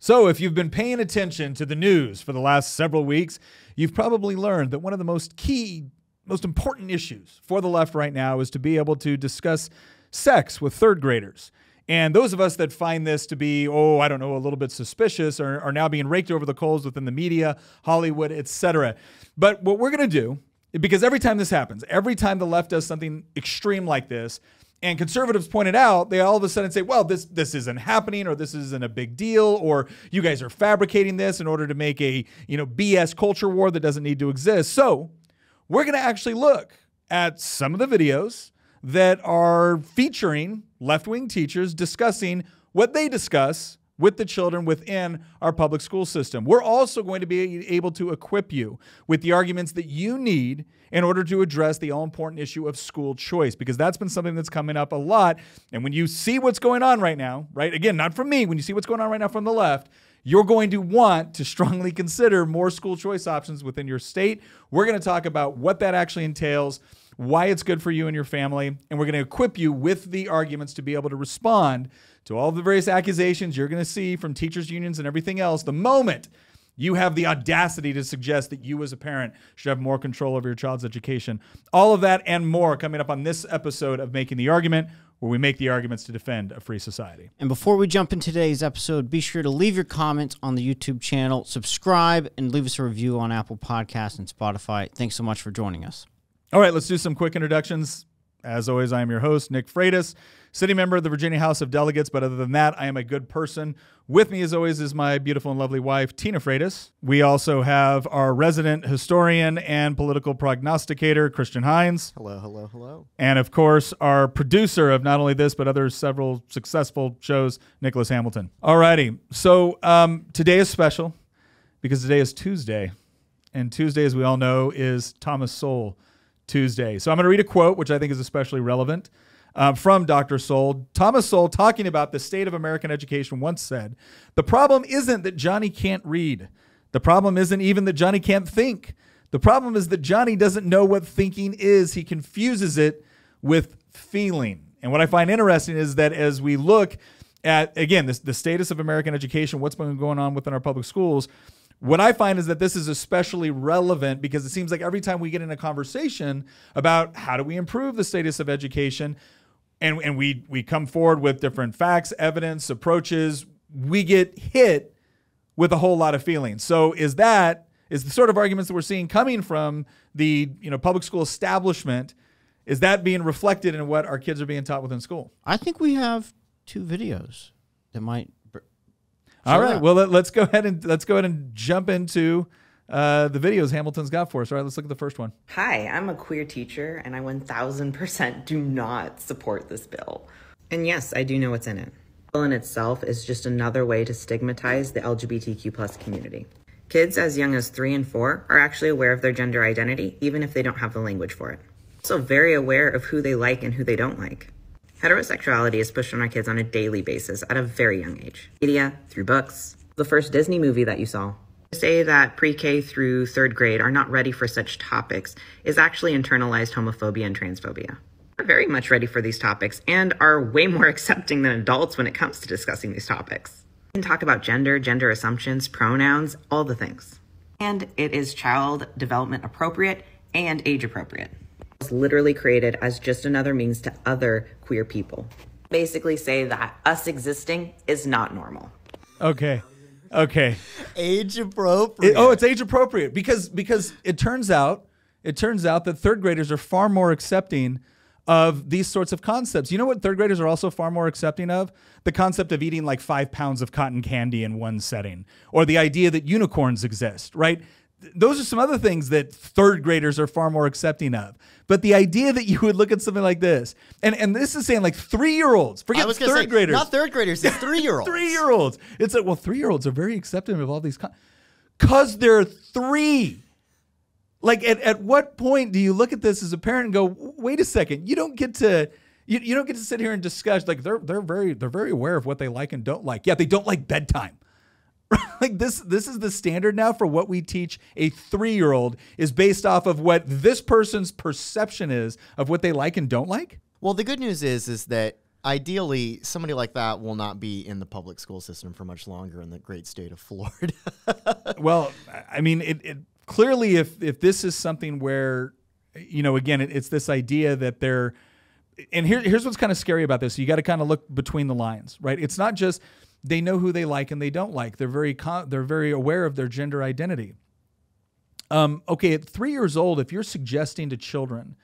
So if you've been paying attention to the news for the last several weeks, you've probably learned that one of the most important issues for the left right now is to be able to discuss sex with third graders. And those of us that find this to be, a little bit suspicious are now being raked over the coals within the media, Hollywood, etc. But what we're going to do, because every time this happens, every time the left does something extreme like this, and conservatives pointed out, they all of a sudden say, well, this isn't happening, or this isn't a big deal, or you guys are fabricating this in order to make a BS culture war that doesn't need to exist. So we're going to actually look at some of the videos that are featuring left-wing teachers discussing what they discuss with the children within our public school system. We're also going to be able to equip you with the arguments that you need in order to address the all-important issue of school choice, because that's been something that's coming up a lot. And when you see what's going on right now, right, again, not from me, when you see what's going on right now from the left, you're going to want to strongly consider more school choice options within your state. We're going to talk about what that actually entails, why it's good for you and your family, and we're going to equip you with the arguments to be able to respond to all the various accusations you're going to see from teachers' unions and everything else the moment you have the audacity to suggest that you as a parent should have more control over your child's education. All of that and more coming up on this episode of Making the Argument, where we make the arguments to defend a free society. And before we jump into today's episode, be sure to leave your comments on the YouTube channel, subscribe, and leave us a review on Apple Podcasts and Spotify. Thanks so much for joining us. All right, let's do some quick introductions. As always, I am your host, Nick Freitas, sitting member of the Virginia House of Delegates. But other than that, I am a good person. With me, as always, is my beautiful and lovely wife, Tina Freitas. We also have our resident historian and political prognosticator, Christian Hines. Hello, hello, hello. And, of course, our producer of not only this, but other several successful shows, Nicholas Hamilton. All righty. So today is special because today is Tuesday. And Tuesday, as we all know, is Thomas Sowell Tuesday. So I'm going to read a quote, which I think is especially relevant, from Dr. Sowell. Thomas Sowell, talking about the state of American education, once said, "The problem isn't that Johnny can't read. The problem isn't even that Johnny can't think. The problem is that Johnny doesn't know what thinking is. He confuses it with feeling." And what I find interesting is that as we look at, again, the status of American education, what's been going on within our public schools, what I find is that this is especially relevant because it seems like every time we get in a conversation about how do we improve the status of education, and we come forward with different facts, evidence, approaches, we get hit with a whole lot of feelings. So is the sort of arguments that we're seeing coming from the public school establishment, is that being reflected in what our kids are being taught within school? I think we have two videos that might... All right. Well, let's go ahead and jump into the videos Hamilton's got for us. All right, let's look at the first one. Hi, I'm a queer teacher, and I 1000% do not support this bill. And yes, I do know what's in it. The bill in itself is just another way to stigmatize the LGBTQ+ community. Kids as young as 3 and 4 are actually aware of their gender identity, even if they don't have the language for it. Also very aware of who they like and who they don't like. Heterosexuality is pushed on our kids on a daily basis at a very young age. Media, through books, the first Disney movie that you saw. To say that pre-K through 3rd grade are not ready for such topics is actually internalized homophobia and transphobia. They're very much ready for these topics and are way more accepting than adults when it comes to discussing these topics. We can talk about gender assumptions, pronouns, all the things. And it is child development appropriate and age appropriate. Was literally created as just another means to other queer people. Basically say that us existing is not normal. Okay. Age appropriate. It's age appropriate because it turns out that 3rd graders are far more accepting of these sorts of concepts. You know what 3rd graders are also far more accepting of? The concept of eating like 5 pounds of cotton candy in one setting, or the idea that unicorns exist, right? Those are some other things that 3rd graders are far more accepting of. But the idea that you would look at something like this, and this is saying like 3-year-olds, forget 3rd graders. Not 3rd graders, it's 3-year-olds. 3-year-olds. It's like, well, 3-year-olds are very accepting of all these, because they're 3. Like at what point do you look at this as a parent and go, wait a second, you don't get to sit here and discuss, like they're very aware of what they like and don't like. Yeah, they don't like bedtime. Like this is the standard now for what we teach a 3-year-old is based off of what this person's perception is of what they like and don't like. Well, the good news is that Ideally, somebody like that will not be in the public school system for much longer in the great state of Florida. Well, I mean, it clearly, if this is something where, again, it's this idea that they're, and here's what's kind of scary about this. You got to kind of look between the lines, right? It's not just they know who they like and they don't like. They're very aware of their gender identity. Okay, at 3 years old, if you're suggesting to children,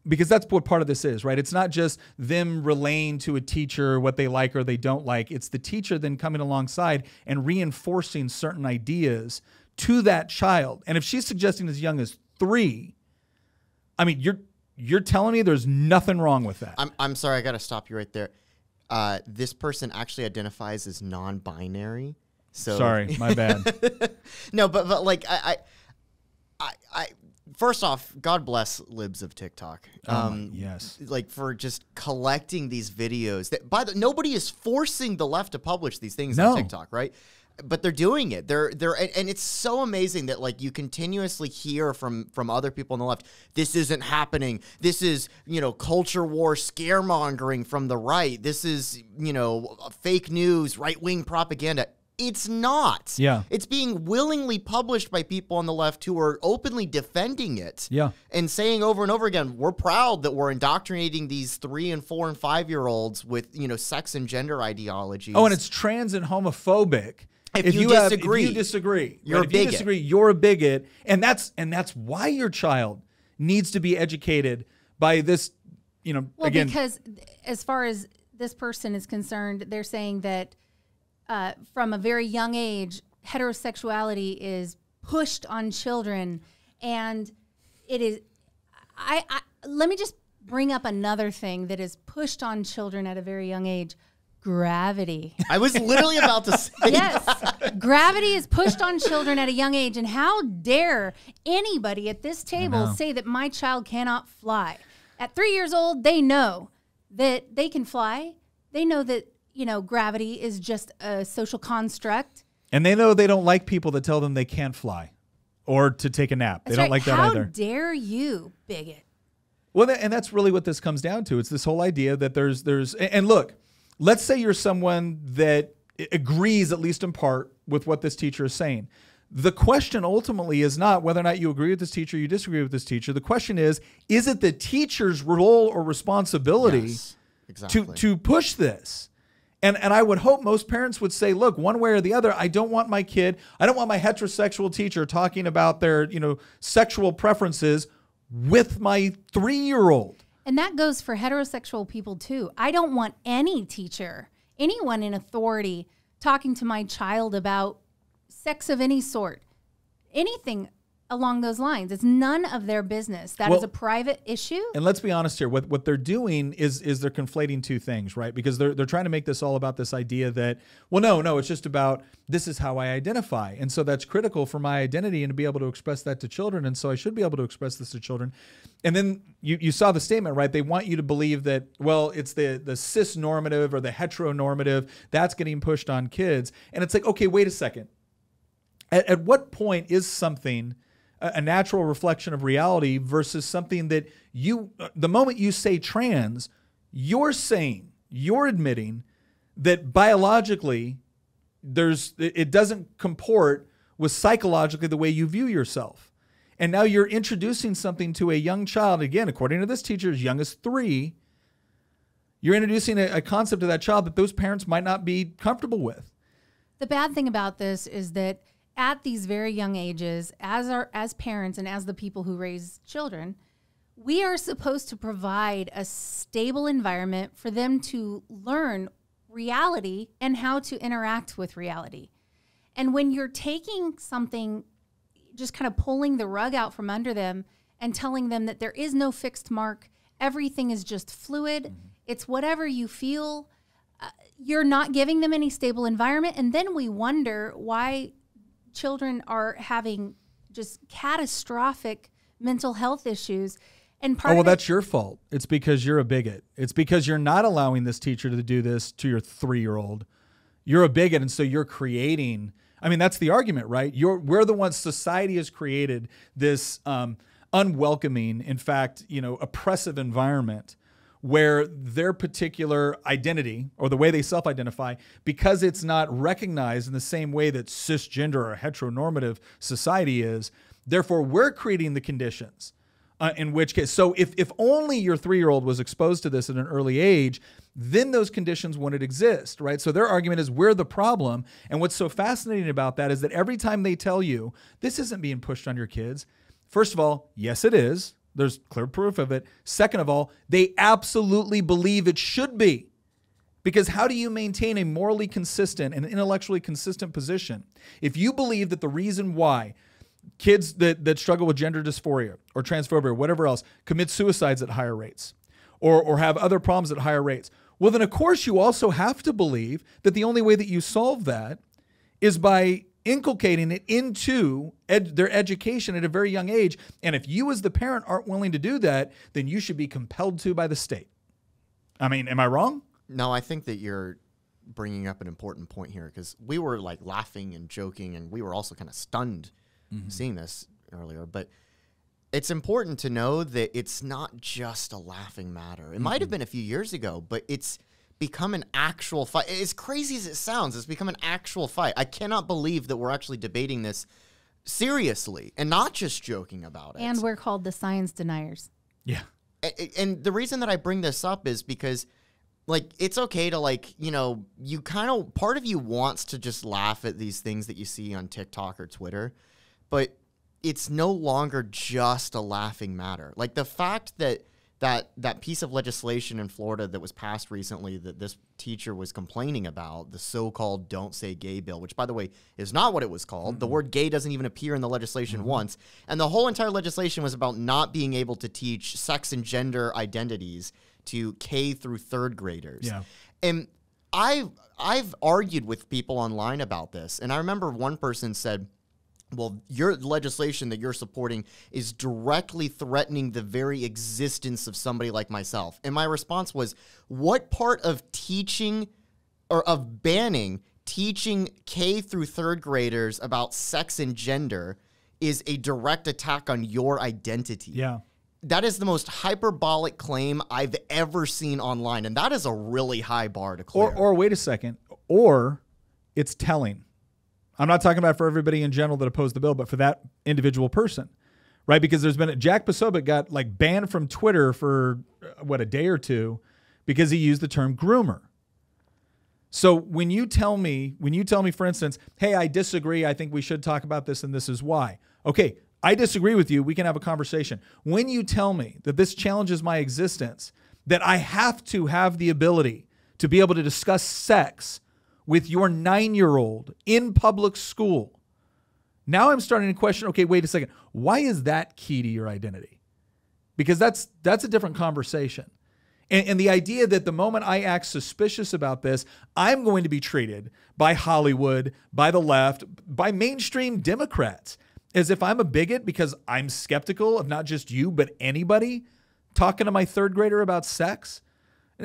because that's what part of this is, right? It's not just them relaying to a teacher what they like or they don't like. It's the teacher then coming alongside and reinforcing certain ideas to that child. And if she's suggesting as young as 3, I mean, you're telling me there's nothing wrong with that. I'm sorry, I got to stop you right there. This person actually identifies as non-binary. So sorry, my bad. No, but like I first off, God bless Libs of TikTok. Yes. Like for just collecting these videos that nobody is forcing the left to publish these things on TikTok, right? But they're doing it. And it's so amazing that like you continuously hear from other people on the left, this isn't happening. This is, culture war scaremongering from the right. This is, fake news, right-wing propaganda. It's not. Yeah. It's being willingly published by people on the left who are openly defending it. Yeah. And saying over and over again, we're proud that we're indoctrinating these 3 and 4 and 5-year-olds with, sex and gender ideologies. Oh, and it's trans and homophobic. If you disagree, you're a bigot. You're a bigot, and that's why your child needs to be educated by this. Well, again, because as far as this person is concerned, they're saying that from a very young age, heterosexuality is pushed on children, and it is. Let me just bring up another thing that is pushed on children at a very young age. Gravity. I was literally about to say that. Gravity is pushed on children at a young age, and how dare anybody at this table say that my child cannot fly? At 3 years old, they know that they can fly. They know that, gravity is just a social construct. And they know they don't like people that tell them they can't fly or to take a nap. They don't like that either. How dare you, bigot? Well, and that's really what this comes down to. It's this whole idea that there's and look, let's say you're someone that agrees, at least in part, with what this teacher is saying. The question ultimately is not whether or not you agree with this teacher or you disagree with this teacher. The question is it the teacher's role or responsibility to push this? And I would hope most parents would say, look, one way or the other, I don't want my heterosexual teacher talking about their, sexual preferences with my 3-year-old. And that goes for heterosexual people too. I don't want any teacher, anyone in authority, talking to my child about sex of any sort, anything along those lines. It's none of their business. That is a private issue. And let's be honest here. What they're doing is they're conflating two things, right? Because they're trying to make this all about this idea that, well, no, it's just about this is how I identify. And so that's critical for my identity and to be able to express that to children. And so I should be able to express this to children. And then you saw the statement, right? They want you to believe that, well, it's the cis normative or the heteronormative that's getting pushed on kids. And it's like, okay, wait a second. At what point is something a natural reflection of reality versus something that the moment you say trans, you're admitting that biologically it doesn't comport with psychologically the way you view yourself. And now you're introducing something to a young child, again, according to this teacher, as young as 3, you're introducing a concept to that child that those parents might not be comfortable with. The bad thing about this is that at these very young ages, as parents and as the people who raise children, we are supposed to provide a stable environment for them to learn reality and how to interact with reality. And when you're taking something, just kind of pulling the rug out from under them and telling them that there is no fixed mark, everything is just fluid, it's whatever you feel, you're not giving them any stable environment. And then we wonder why children are having just catastrophic mental health issues. And that's your fault. It's because you're a bigot. It's because you're not allowing this teacher to do this to your 3-year-old. You're a bigot, and so you're creating. I mean, that's the argument, right? We're the ones. Society has created this unwelcoming, in fact, oppressive environment where their particular identity or the way they self-identify, because it's not recognized in the same way that cisgender or heteronormative society is, therefore we're creating the conditions in which case, so if only your 3-year-old was exposed to this at an early age, then those conditions wouldn't exist, right? So their argument is we're the problem. And what's so fascinating about that is that every time they tell you this isn't being pushed on your kids, first of all, yes, it is. There's clear proof of it. Second of all, they absolutely believe it should be. Because how do you maintain a morally consistent and intellectually consistent position if you believe that the reason why kids that struggle with gender dysphoria or transphobia or whatever else commit suicides at higher rates or have other problems at higher rates? Well, then, of course, you also have to believe that the only way that you solve that is by inculcating it into their education at a very young age. And if you as the parent aren't willing to do that, then you should be compelled to by the state. I mean, am I wrong? No, I think that you're bringing up an important point here, because we were like laughing and joking, and we were also kind of stunned seeing this earlier. But it's important to know that it's not just a laughing matter. It might have been a few years ago, but it's become an actual fight. As crazy as it sounds, it's become an actual fight. I cannot believe that we're actually debating this seriously and not just joking about it. And we're called the science deniers. Yeah. And the reason that I bring this up is because, like, it's okay to, like, you know, you kind of, part of you wants to just laugh at these things that you see on TikTok or Twitter, but it's no longer just a laughing matter. Like, the fact that that piece of legislation in Florida that was passed recently that this teacher was complaining about, the so-called Don't Say Gay bill, which, by the way, is not what it was called. The word gay doesn't even appear in the legislation once. And the whole entire legislation was about not being able to teach sex and gender identities to K through 3rd graders. Yeah. And I've argued with people online about this. And I remember one person said, well, your legislation that you're supporting is directly threatening the very existence of somebody like myself. And my response was, what part of teaching or of banning teaching K through 3rd graders about sex and gender is a direct attack on your identity? Yeah. That is the most hyperbolic claim I've ever seen online. And that is a really high bar to clear. Or wait a second, or it's telling. I'm not talking about for everybody in general that opposed the bill, but for that individual person, right? Because there's been Jack Posobiec got like banned from Twitter for a day or two because he used the term groomer. So when you tell me, for instance, hey, I disagree, I think we should talk about this and this is why. Okay, I disagree with you. We can have a conversation. When you tell me that this challenges my existence, that I have to have the ability to be able to discuss sex with your 9-year-old in public school, now I'm starting to question, okay, wait a second. Why is that key to your identity? Because that's a different conversation. And the idea that the moment I act suspicious about this, I'm going to be treated by Hollywood, by the left, by mainstream Democrats as if I'm a bigot because I'm skeptical of not just you, but anybody talking to my 3rd grader about sex.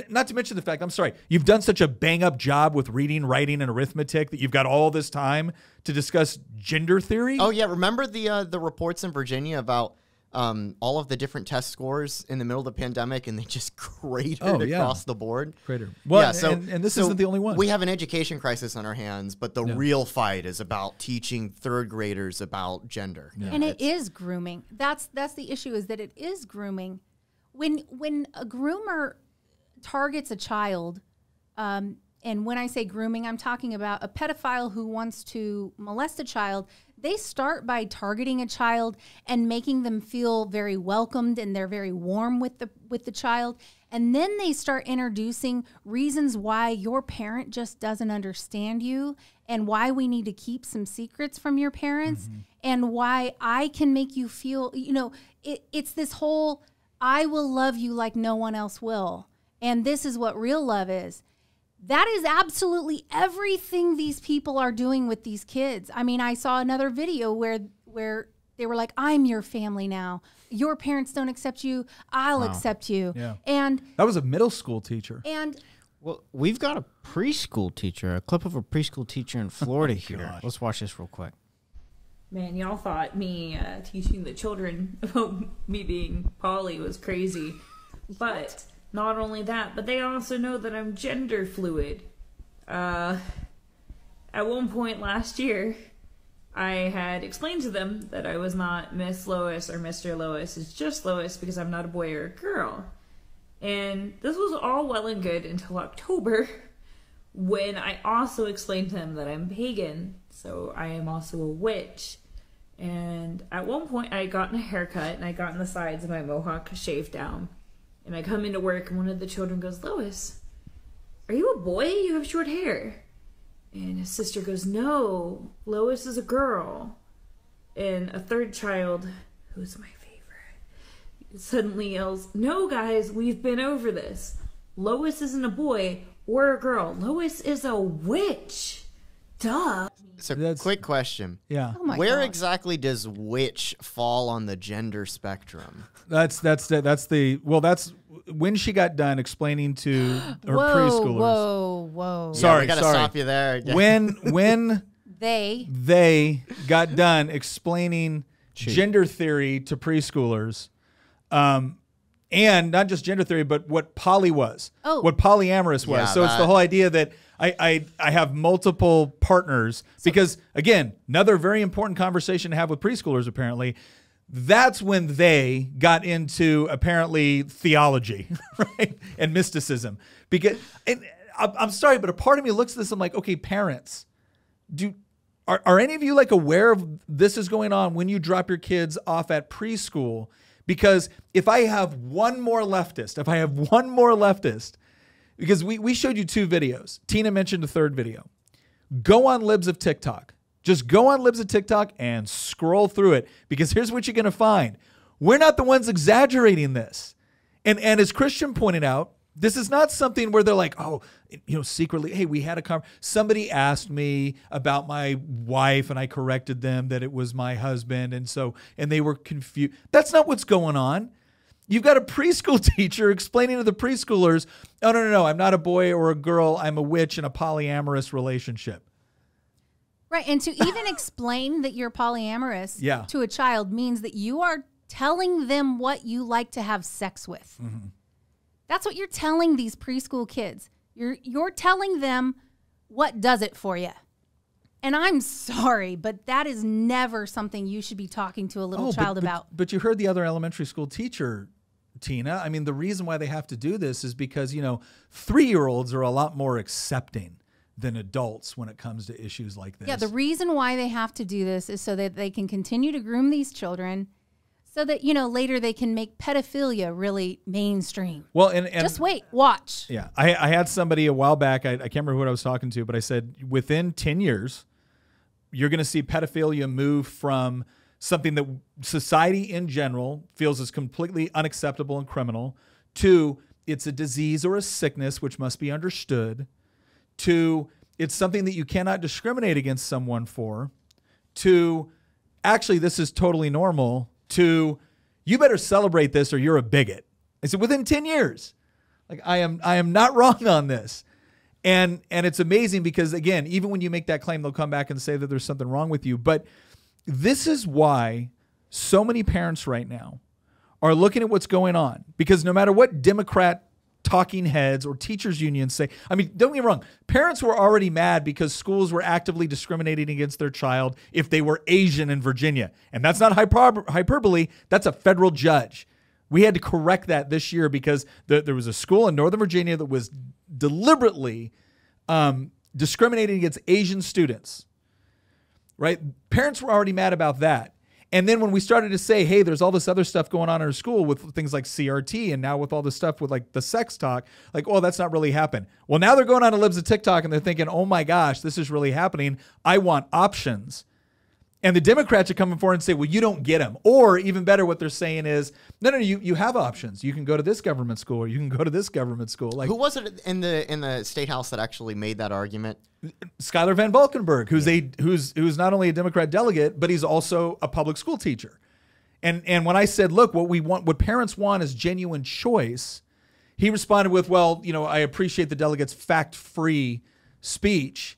Not to mention the fact, I'm sorry, you've done such a bang-up job with reading, writing, and arithmetic that you've got all this time to discuss gender theory? Oh, yeah. Remember the reports in Virginia about all of the different test scores in the middle of the pandemic, and they just cratered across the board? Well, yeah, so, and this isn't the only one. We have an education crisis on our hands, but the real fight is about teaching 3rd graders about gender. Yeah. And it is grooming. That's the issue, is that it is grooming. When a groomer targets a child, and when I say grooming, I'm talking about a pedophile who wants to molest a child. They start by targeting a child and making them feel very welcomed, and they're very warm with the child. And then they start introducing reasons why your parent just doesn't understand you, and why we need to keep some secrets from your parents, and why I can make you feel, you know, it's this whole, I will love you like no one else will. And this is what real love is. That is absolutely everything these people are doing with these kids. I mean, I saw another video where they were like, I'm your family now. Your parents don't accept you. I'll accept you. Yeah. And that was a middle school teacher. And well, we've got a preschool teacher, a clip of a preschool teacher in Florida here. Let's watch this real quick. Man, y'all thought me teaching the children about me being poly was crazy. But not only that, but they also know that I'm gender fluid. At one point last year, I had explained to them that I was not Miss Lois or Mr. Lois. It's just Lois because I'm not a boy or a girl. And this was all well and good until October, when I also explained to them that I'm pagan, so I am also a witch. And at one point, I had gotten a haircut, and I gotten the sides of my mohawk shaved down. And I come into work, and one of the children goes, "Lois, are you a boy? You have short hair." And his sister goes, "No, Lois is a girl." And a third child, who's my favorite, suddenly yells, "No, guys, we've been over this. Lois isn't a boy or a girl. Lois is a witch. Duh." So, quick question. Yeah. Oh my Where gosh. exactly does witch fall on the gender spectrum? That's when she got done explaining to her Whoa, preschoolers. whoa. Sorry, we gotta sorry. stop you there. When They got done explaining gender theory to preschoolers, and not just gender theory, but what poly was, what polyamorous was. Yeah, So it's the whole idea that I have multiple partners because, again, another very important conversation to have with preschoolers, apparently. That's when they got into, apparently, theology, right? And mysticism. Because, and I'm sorry, but a part of me looks at this, I'm like, okay, parents, are any of you like aware of this is going on when you drop your kids off at preschool? Because if I have one more leftist, because we showed you 2 videos. Tina mentioned a third video. Go on Libs of TikTok. Just go on Libs of TikTok and scroll through it, because here's what you're going to find. We're not the ones exaggerating this. And as Christian pointed out, this is not something where they're like, oh, secretly, hey, we had a conversation. Somebody asked me about my wife and I corrected them that it was my husband. And they were confused. That's not what's going on. You've got a preschool teacher explaining to the preschoolers, oh, no, I'm not a boy or a girl. I'm a witch in a polyamorous relationship. Right. And to even explain that you're polyamorous to a child means that you are telling them what you like to have sex with. Mm-hmm. That's what you're telling these preschool kids. You're telling them what does it for you. And I'm sorry, but that is never something you should be talking to a little child about. But you heard the other elementary school teacher, Tina. I mean, the reason why they have to do this is because, 3-year-olds are a lot more accepting than adults when it comes to issues like this. Yeah, the reason why they have to do this is so that they can continue to groom these children, so that, later they can make pedophilia really mainstream. Well, and just wait, watch. Yeah, I had somebody a while back, I can't remember who I was talking to, but I said within 10 years, you're going to see pedophilia move from something that society in general feels is completely unacceptable and criminal to it's a disease or a sickness which must be understood, to it's something that you cannot discriminate against someone for, to actually this is totally normal, to you better celebrate this or you're a bigot. I said within 10 years. Like I am not wrong on this. And it's amazing because, again, even when you make that claim, they'll come back and say that there's something wrong with you. But this is why so many parents right now are looking at what's going on, because no matter what Democrat talking heads or teachers unions say, I mean, don't get me wrong, parents were already mad because schools were actively discriminating against their child if they were Asian in Virginia. And that's not hyperbole. That's a federal judge. We had to correct that this year because there was a school in Northern Virginia that was deliberately discriminating against Asian students, right? Parents were already mad about that. And then when we started to say, hey, there's all this other stuff going on in our school with things like CRT, and now with all this stuff with like the sex talk, like, oh, that's not really happened. Well, now they're going on to Libs of TikTok and they're thinking, oh my gosh, this is really happening. I want options. And the Democrats are coming forward and say, well, you don't get them. Or even better, what they're saying is, no, you have options. You can go to this government school or you can go to this government school. Like, who was it in the state house that actually made that argument? Schuyler Van Valkenburg, who's not only a Democrat delegate, but he's also a public school teacher. And when I said, look, what parents want is genuine choice, he responded with, well, I appreciate the delegates' fact-free speech,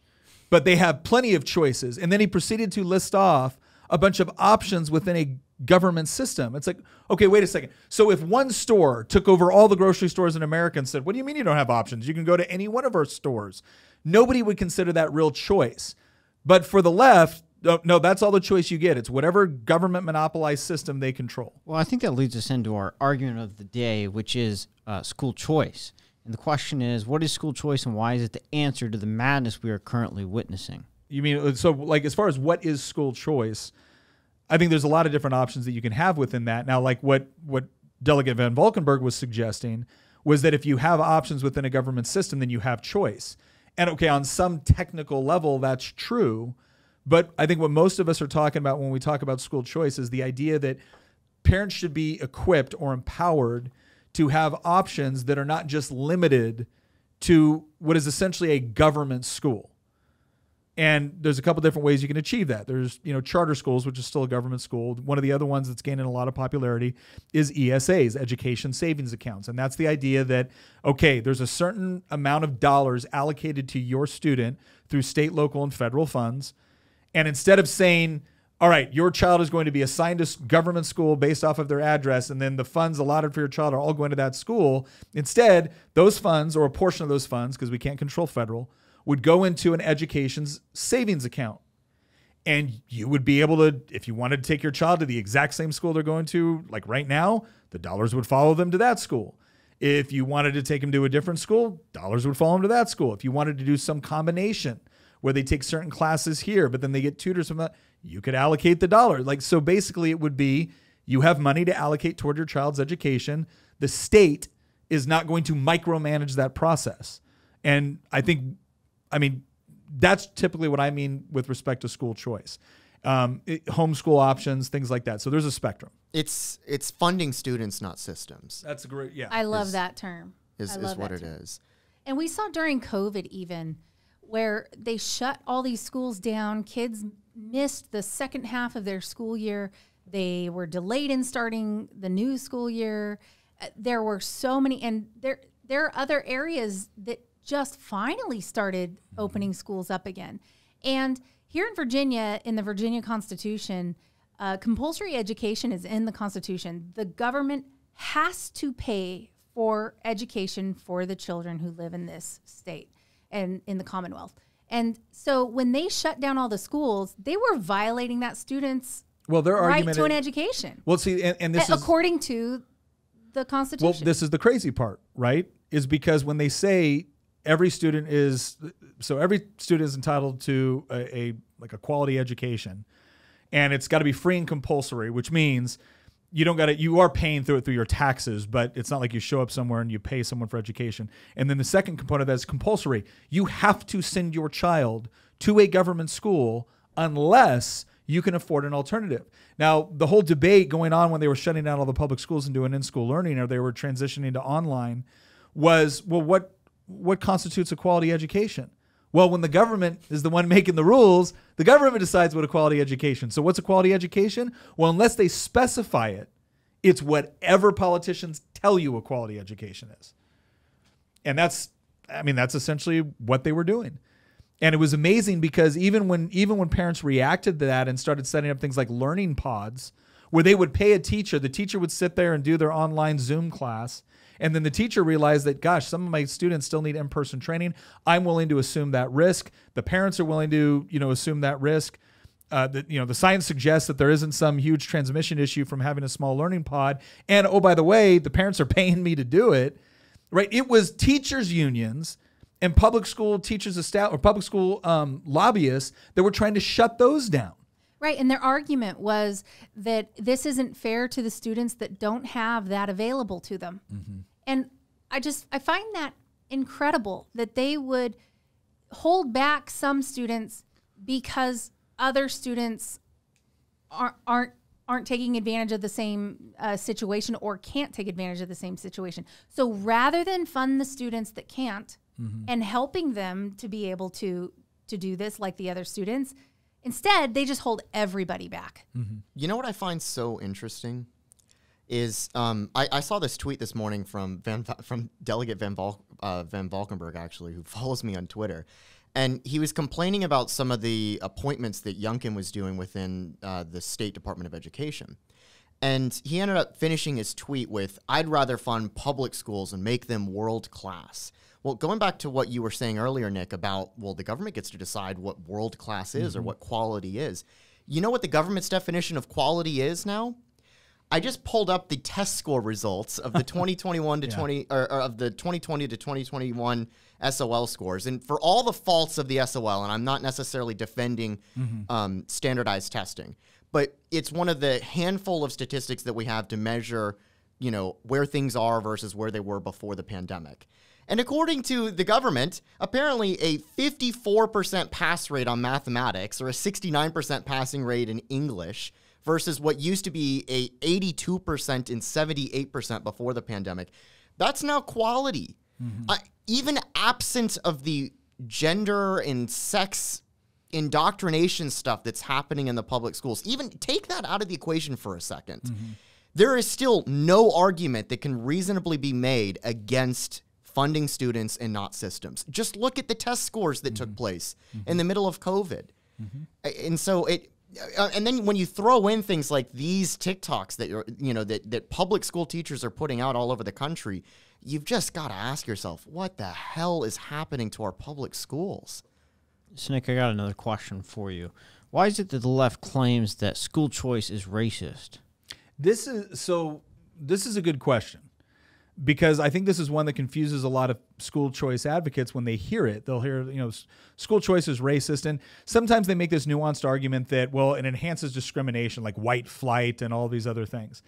but they have plenty of choices. And then he proceeded to list off a bunch of options within a government system. It's like, okay, wait a second. So if one store took over all the grocery stores in America and said, what do you mean you don't have options? You can go to any one of our stores. Nobody would consider that real choice. But for the left, no, that's all the choice you get. It's whatever government monopolized system they control. Well, I think that leads us into our argument of the day, which is school choice. And the question is, what is school choice and why is it the answer to the madness we are currently witnessing? You mean, so like as far as what is school choice, I think there's a lot of different options that you can have within that. Now, like what Delegate Van Valkenburg was suggesting was that if you have options within a government system, then you have choice. And okay, on some technical level, that's true. But I think what most of us are talking about when we talk about school choice is the idea that parents should be equipped or empowered to have options that are not just limited to what is essentially a government school. And there's a couple different ways you can achieve that. There's, charter schools, which is still a government school. One of the other ones that's gaining a lot of popularity is ESAs, education savings accounts. And that's the idea that, okay, there's a certain amount of dollars allocated to your student through state, local, and federal funds. And instead of saying, all right, your child is going to be assigned to government school based off of their address, and then the funds allotted for your child are all going to that school, instead, those funds, or a portion of those funds, because we can't control federal, would go into an education savings account. And you would be able to, if you wanted to take your child to the exact same school they're going to, like right now, the dollars would follow them to that school. If you wanted to take them to a different school, dollars would follow them to that school. If you wanted to do some combination where they take certain classes here, but then they get tutors from that, you could allocate the dollar. So basically it would be, you have money to allocate toward your child's education. The state is not going to micromanage that process. And I mean, that's typically what I mean with respect to school choice. Homeschool options, things like that. So there's a spectrum. It's funding students, not systems. That's a great, yeah. I love that term. Is what it is. And we saw during COVID even where they shut all these schools down. Kids missed the second half of their school year. They were delayed in starting the new school year. There were so many, and there are other areas that just finally started opening schools up again. And here in Virginia, in the Virginia Constitution, compulsory education is in the Constitution. The government has to pay for education for the children who live in this state and in the Commonwealth. And so when they shut down all the schools, they were violating that student's right to an education. Well, see, and this is according to the Constitution. Well, this is the crazy part, right? Is because when they say every student is entitled to a quality education, and it's got to be free and compulsory, which means you are paying through your taxes, but it's not like you show up somewhere and you pay someone for education. And then the second component of that is compulsory. You have to send your child to a government school unless you can afford an alternative. Now, the whole debate going on when they were shutting down all the public schools and doing in-school learning, or they were transitioning to online, was, well, what constitutes a quality education? Well, when the government is the one making the rules, the government decides what a quality education. So what's a quality education? Well, unless they specify it, it's whatever politicians tell you a quality education is. And that's essentially what they were doing. And it was amazing because even when parents reacted to that and started setting up things like learning pods, where they would pay a teacher, the teacher would sit there and do their online Zoom class. And then the teacher realized that, gosh, some of my students still need in-person training. I'm willing to assume that risk. The parents are willing to, assume that risk. The science suggests that there isn't some huge transmission issue from having a small learning pod. And, oh, by the way, the parents are paying me to do it, right? It was teachers' unions and public school teachers' or public school lobbyists that were trying to shut those down. Right, and their argument was that this isn't fair to the students that don't have that available to them. Mm-hmm. And I find that incredible that they would hold back some students because other students aren't taking advantage of the same situation or can't take advantage of the same situation. So rather than fund the students that can't mm-hmm. and helping them to be able to do this like the other students, instead, they just hold everybody back. Mm-hmm. You know what I find so interesting is I saw this tweet this morning from Delegate Van Valkenburg, actually, who follows me on Twitter. And he was complaining about some of the appointments that Youngkin was doing within the State Department of Education. And he ended up finishing his tweet with, "I'd rather fund public schools and make them world class." Well, going back to what you were saying earlier, Nick, about, well, the government gets to decide what world class is or what quality is. You know what the government's definition of quality is now? I just pulled up the test score results of the 2021 to 20 or of the 2020 to 2021 SOL scores, and for all the faults of the SOL, and I'm not necessarily defending standardized testing, but it's one of the handful of statistics that we have to measure, you know, where things are versus where they were before the pandemic. And according to the government, apparently a 54% pass rate on mathematics or a 69% passing rate in English versus what used to be a 82% and 78% before the pandemic. That's now quality. Even absent of the gender and sex indoctrination stuff that's happening in the public schools, even take that out of the equation for a second. There is still no argument that can reasonably be made against funding students and not systems. Just look at the test scores that took place in the middle of COVID. And so and then when you throw in things like these TikToks that that public school teachers are putting out all over the country, you've just got to ask yourself, what the hell is happening to our public schools? So, Nick, I got another question for you. Why is it that the left claims that school choice is racist? This is a good question, because I think this is one that confuses a lot of school choice advocates when they hear it. They'll hear, school choice is racist. And sometimes they make this nuanced argument that, well, it enhances discrimination, like white flight and all these other things.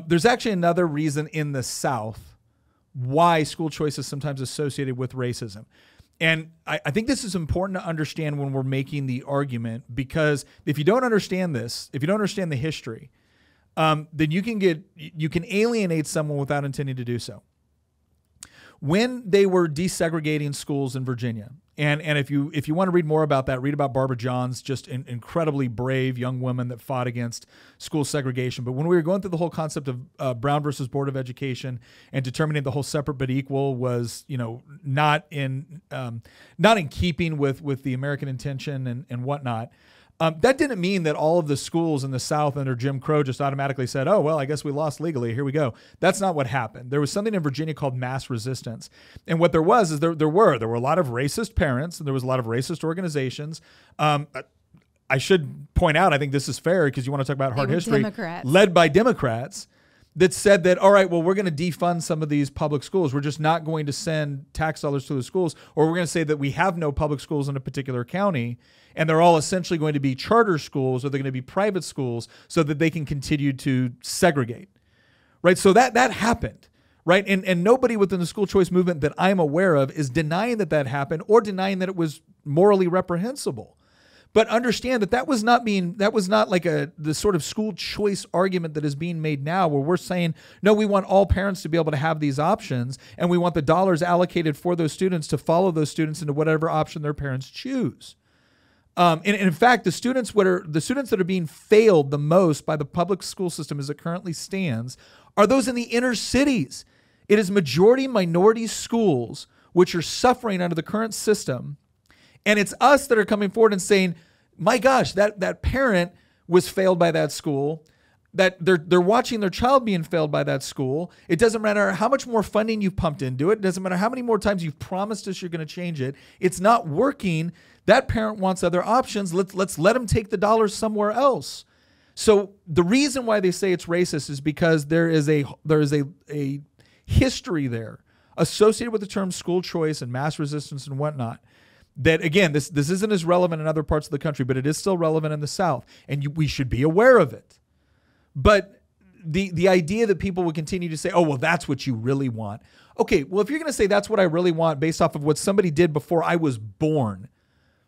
There's actually another reason in the South why school choice is sometimes associated with racism. And I think this is important to understand when we're making the argument, because if you don't understand this, if you don't understand the history, then you can alienate someone without intending to do so. When they were desegregating schools in Virginia, and if you want to read more about that, read about Barbara Johns, just an incredibly brave young woman that fought against school segregation. But when we were going through the whole concept of Brown versus Board of Education and determining the whole separate but equal was not in keeping with the American intention and whatnot. That didn't mean that all of the schools in the South under Jim Crow just automatically said, oh, well, I guess we lost legally. Here we go. That's not what happened. There was something in Virginia called mass resistance. And what there was is there were a lot of racist parents, and there was a lot of racist organizations. I should point out, I think this is fair because you want to talk about hard history, led by Democrats, that said that, all right, well, we're going to defund some of these public schools. We're just not going to send tax dollars to the schools, or we're going to say that we have no public schools in a particular county, and they're all essentially going to be charter schools, or they're going to be private schools, so that they can continue to segregate, right? So that happened, right? And nobody within the school choice movement that I'm aware of is denying that happened or denying that it was morally reprehensible. But understand that was not like the sort of school choice argument that is being made now, where we're saying, no, we want all parents to be able to have these options, and we want the dollars allocated for those students to follow those students into whatever option their parents choose. And in fact, the students that are being failed the most by the public school system as it currently stands are those in the inner cities. It is majority minority schools which are suffering under the current system. And it's us that are coming forward and saying, my gosh, that parent was failed by that school, that they're watching their child being failed by that school. It doesn't matter how much more funding you've pumped into it. It doesn't matter how many more times you've promised us you're going to change it. It's not working. That parent wants other options. Let's let them take the dollars somewhere else. So the reason why they say it's racist is because there is a history there associated with the term school choice and mass resistance and whatnot. That, again, this isn't as relevant in other parts of the country, but it is still relevant in the South, and we should be aware of it. But the idea that people would continue to say, oh, well, that's what you really want. Okay, well, if you're going to say that's what I really want based off of what somebody did before I was born,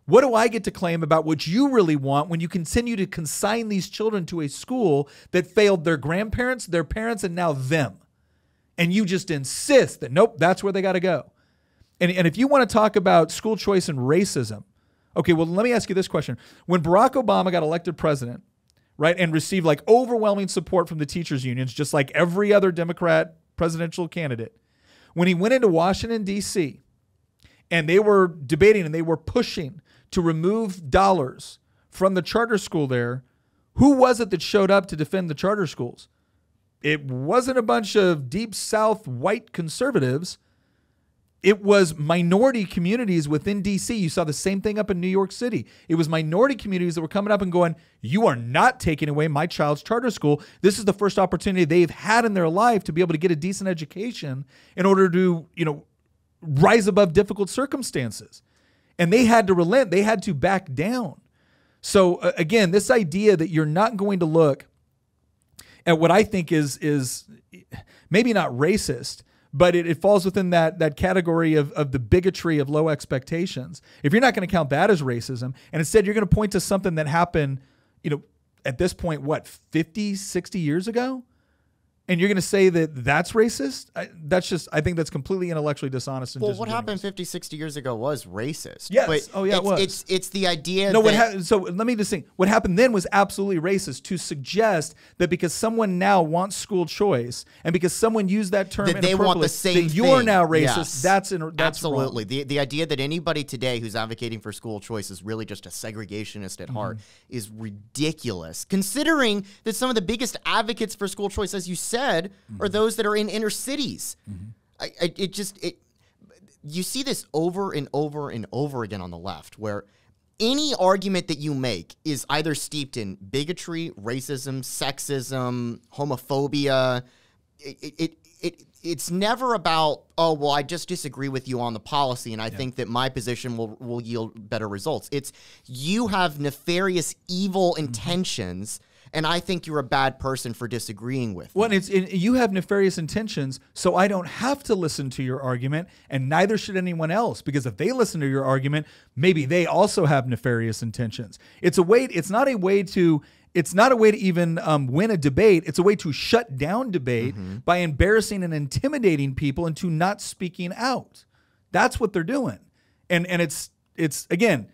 what do I get to claim about what you really want when you continue to consign these children to a school that failed their grandparents, their parents, and now them? And you just insist that, nope, that's where they got to go. And if you want to talk about school choice and racism, okay, well, let me ask you this question. When Barack Obama got elected president, right, and received like overwhelming support from the teachers' unions, just like every other Democrat presidential candidate, when he went into Washington, D.C., and they were debating and they were pushing to remove dollars from the charter school there, who was it that showed up to defend the charter schools? It wasn't a bunch of deep South white conservatives. It was minority communities within D.C. You saw the same thing up in New York City. It was minority communities that were coming up and going, you are not taking away my child's charter school. This is the first opportunity they've had in their life to be able to get a decent education in order to, rise above difficult circumstances. And they had to relent. They had to back down. So again, this idea that you're not going to look at what I think is maybe not racist, but it falls within that category of the bigotry of low expectations. If you're not going to count that as racism, and instead you're going to point to something that happened, at this point, 50, 60 years ago? And you're going to say that that's racist? I think that's completely intellectually dishonest. And what happened 50, 60 years ago was racist. Yes. But it was. It's the idea so let me just say, what happened then was absolutely racist to suggest that because someone now wants school choice and because someone used that term that they want the same that you're thing. now racist, Yes. that's absolutely wrong. The idea that anybody today who's advocating for school choice is really just a segregationist at heart is ridiculous, considering that some of the biggest advocates for school choice, as you said, are those that are in inner cities. You see this over and over and over again on the left, where any argument that you make is either steeped in bigotry, racism, sexism, homophobia. It's never about, oh, well, I just disagree with you on the policy, and I think that my position will yield better results. It's you have nefarious, evil intentions, and I think you're a bad person for disagreeing with me. Well, you have nefarious intentions, so I don't have to listen to your argument, and neither should anyone else, because if they listen to your argument, maybe they also have nefarious intentions. It's not a way to even win a debate. It's a way to shut down debate by embarrassing and intimidating people into not speaking out. That's what they're doing. And it's again,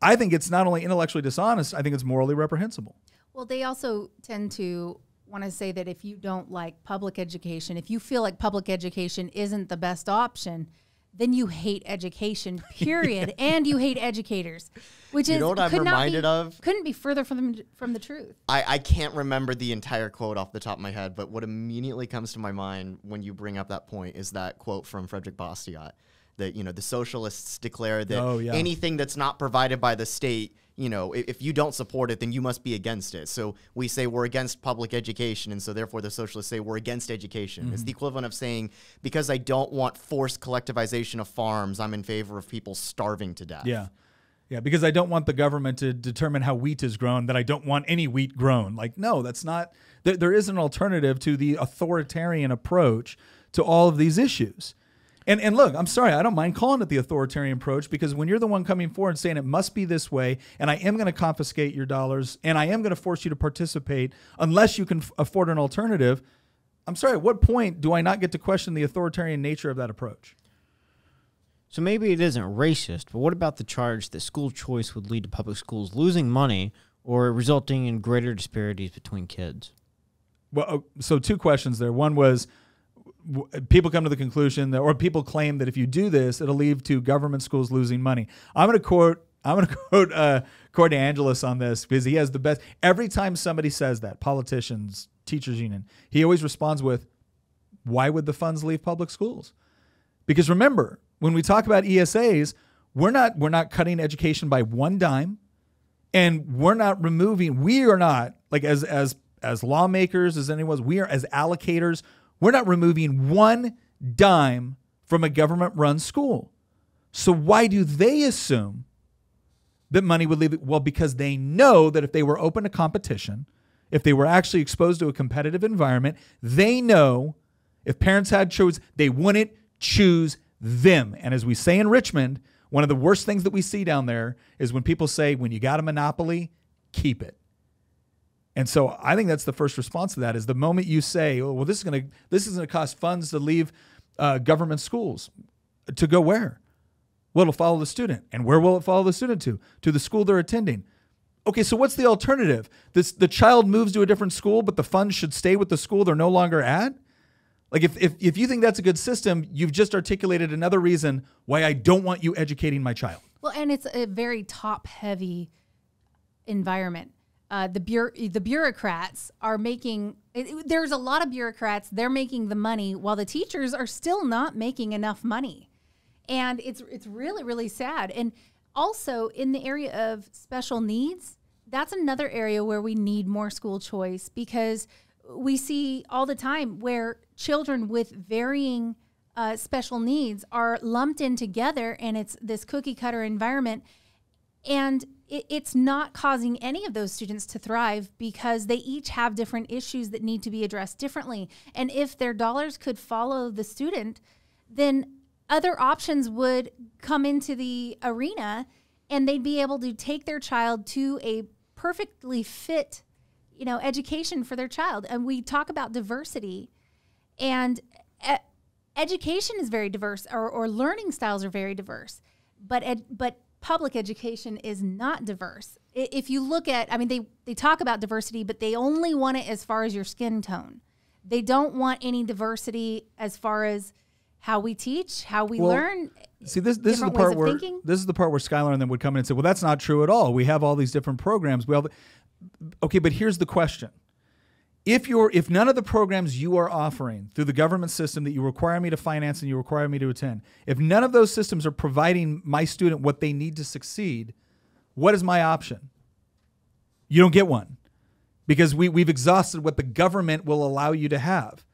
I think it's not only intellectually dishonest, I think it's morally reprehensible. Well, they also tend to want to say that if you don't like public education, if you feel like public education isn't the best option, then you hate education, period, and you hate educators, which is what I'm reminded of? Couldn't be further from the truth. I can't remember the entire quote off the top of my head, but what immediately comes to my mind when you bring up that point is that quote from Frederick Bastiat, that the socialists declare that anything that's not provided by the state, if you don't support it, then you must be against it. So we say we're against public education, and so therefore the socialists say we're against education. It's the equivalent of saying, because I don't want forced collectivization of farms, I'm in favor of people starving to death. Yeah, because I don't want the government to determine how wheat is grown, that I don't want any wheat grown. Like, no, that's not, there is an alternative to the authoritarian approach to all of these issues. And look, I'm sorry, I don't mind calling it the authoritarian approach, because when you're the one coming forward and saying it must be this way, and I am going to confiscate your dollars, and I am going to force you to participate unless you can afford an alternative, I'm sorry, at what point do I not get to question the authoritarian nature of that approach? So maybe it isn't racist, but what about the charge that school choice would lead to public schools losing money or resulting in greater disparities between kids? Well, so two questions there. One was, people come to the conclusion that, or people claim that if you do this, it'll lead to government schools losing money. I'm going to quote Corey DeAngelis on this, because he has the best. Every time somebody says that, politicians, teachers union, he always responds with, why would the funds leave public schools? Because remember, when we talk about ESAs, we're not cutting education by one dime, and we are not, like as lawmakers, as anyone, we are as allocators, we're not removing one dime from a government-run school. So why do they assume that money would leave it? Well, because they know that if they were open to competition, if they were actually exposed to a competitive environment, they know if parents had choice, they wouldn't choose them. And as we say in Richmond, one of the worst things that we see down there is when people say, when you got a monopoly, keep it. And so I think that's the first response to that, is the moment you say, oh, well, this is going to cost funds to leave government schools. To go where? Well, it'll follow the student. And where will it follow the student to? To the school they're attending. Okay, so what's the alternative? The child moves to a different school, but the funds should stay with the school they're no longer at? Like if you think that's a good system, you've just articulated another reason why I don't want you educating my child. Well, and it's a very top-heavy environment. The bureaucrats are making, there's a lot of bureaucrats, they're making the money while the teachers are still not making enough money. And it's really, really sad. And also in the area of special needs, that's another area where we need more school choice, because we see all the time where children with varying special needs are lumped in together, and it's this cookie cutter environment. And it's not causing any of those students to thrive, because they each have different issues that need to be addressed differently. And if their dollars could follow the student, then other options would come into the arena, and they'd be able to take their child to a perfectly fit, education for their child. And we talk about diversity, and education is very diverse, or learning styles are very diverse, but public education is not diverse. If you look at, they talk about diversity, but they only want it as far as your skin tone. They don't want any diversity as far as how we teach, how we learn. See, this is the part where Skylar and them would come in and say, well, that's not true at all. We have all these different programs. Okay, but here's the question. If none of the programs you are offering through the government system that you require me to finance and you require me to attend, if none of those systems are providing my student what they need to succeed, what is my option? You don't get one, because we've exhausted what the government will allow you to have.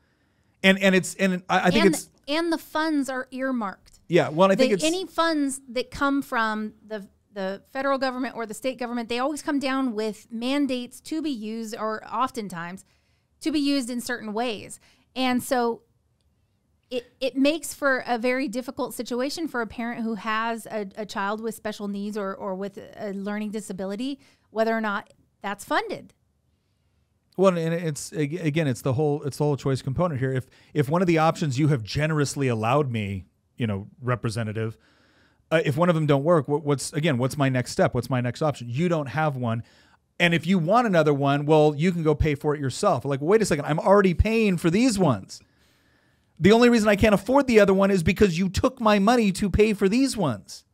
And the funds are earmarked. Yeah, well, I think any funds that come from the federal government or the state government, they always come down with mandates to be used, or oftentimes to be used in certain ways. And so it makes for a very difficult situation for a parent who has a child with special needs or with a learning disability, whether or not that's funded. Well, and it's the whole choice component here. If one of the options you have generously allowed me, representative, if one of them don't work, what's my next step? What's my next option? You don't have one. And if you want another one, well, you can go pay for it yourself. Like, wait a second, I'm already paying for these ones. The only reason I can't afford the other one is because you took my money to pay for these ones.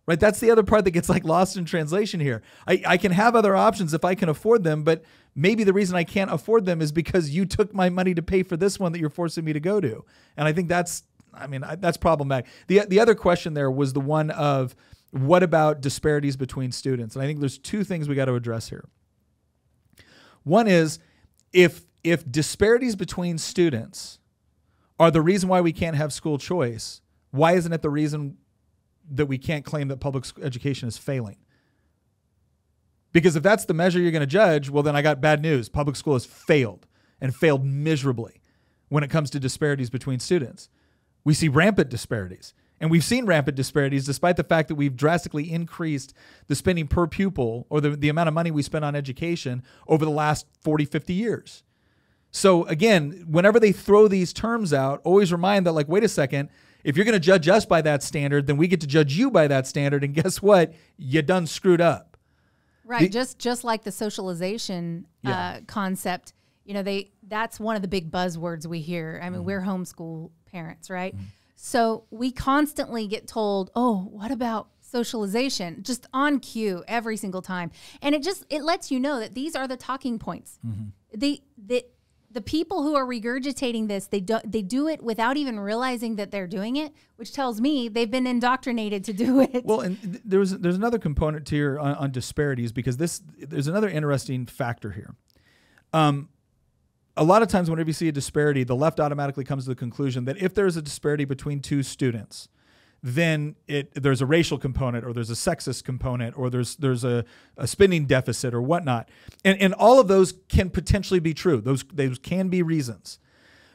Right? That's the other part that gets lost in translation here. I can have other options if I can afford them, but maybe the reason I can't afford them is because you took my money to pay for this one that you're forcing me to go to. And I think that's problematic. The other question there was the one of, what about disparities between students? And I think there's two things we got to address here. One is, if disparities between students are the reason why we can't have school choice, why isn't it the reason that we can't claim that public education is failing? Because if that's the measure you're going to judge, well, then I got bad news. Public school has failed, and failed miserably when it comes to disparities between students. We see rampant disparities. And we've seen rampant disparities despite the fact that we've drastically increased the spending per pupil, or the amount of money we spend on education over the last 40, 50 years. So again, whenever they throw these terms out, always remind that, wait a second, if you're going to judge us by that standard, then we get to judge you by that standard. And guess what? You done screwed up. Right. Just like the socialization concept, that's one of the big buzzwords we hear. We're homeschool parents, right? Mm-hmm. So we constantly get told, oh, what about socialization? Just on cue every single time. And it lets you know that these are the talking points. Mm-hmm. The people who are regurgitating this, they do it without even realizing that they're doing it, which tells me they've been indoctrinated to do it. Well, and there's another component to here on disparities, because there's another interesting factor here. A lot of times whenever you see a disparity, the left automatically comes to the conclusion that if there's a disparity between two students, then there's a racial component, or there's a sexist component, or there's a spending deficit or whatnot. And all of those can potentially be true. Those can be reasons.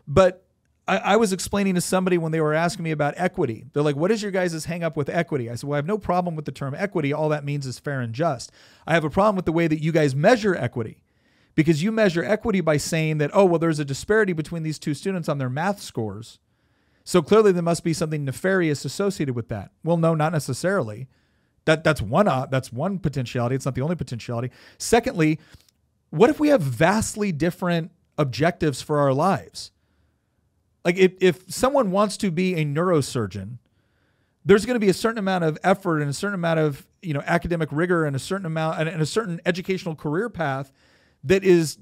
But I was explaining to somebody when they were asking me about equity. They're like, what is your guys' hang up with equity? I said, well, I have no problem with the term equity. All that means is fair and just. I have a problem with the way that you guys measure equity. Because you measure equity by saying that, oh, well, there's a disparity between these two students on their math scores, so clearly there must be something nefarious associated with that. Well, no, not necessarily. That's one potentiality. It's not the only potentiality. Secondly, what if we have vastly different objectives for our lives? Like if someone wants to be a neurosurgeon, there's going to be a certain amount of effort and a certain amount of, academic rigor and a certain amount and a certain educational career path that is,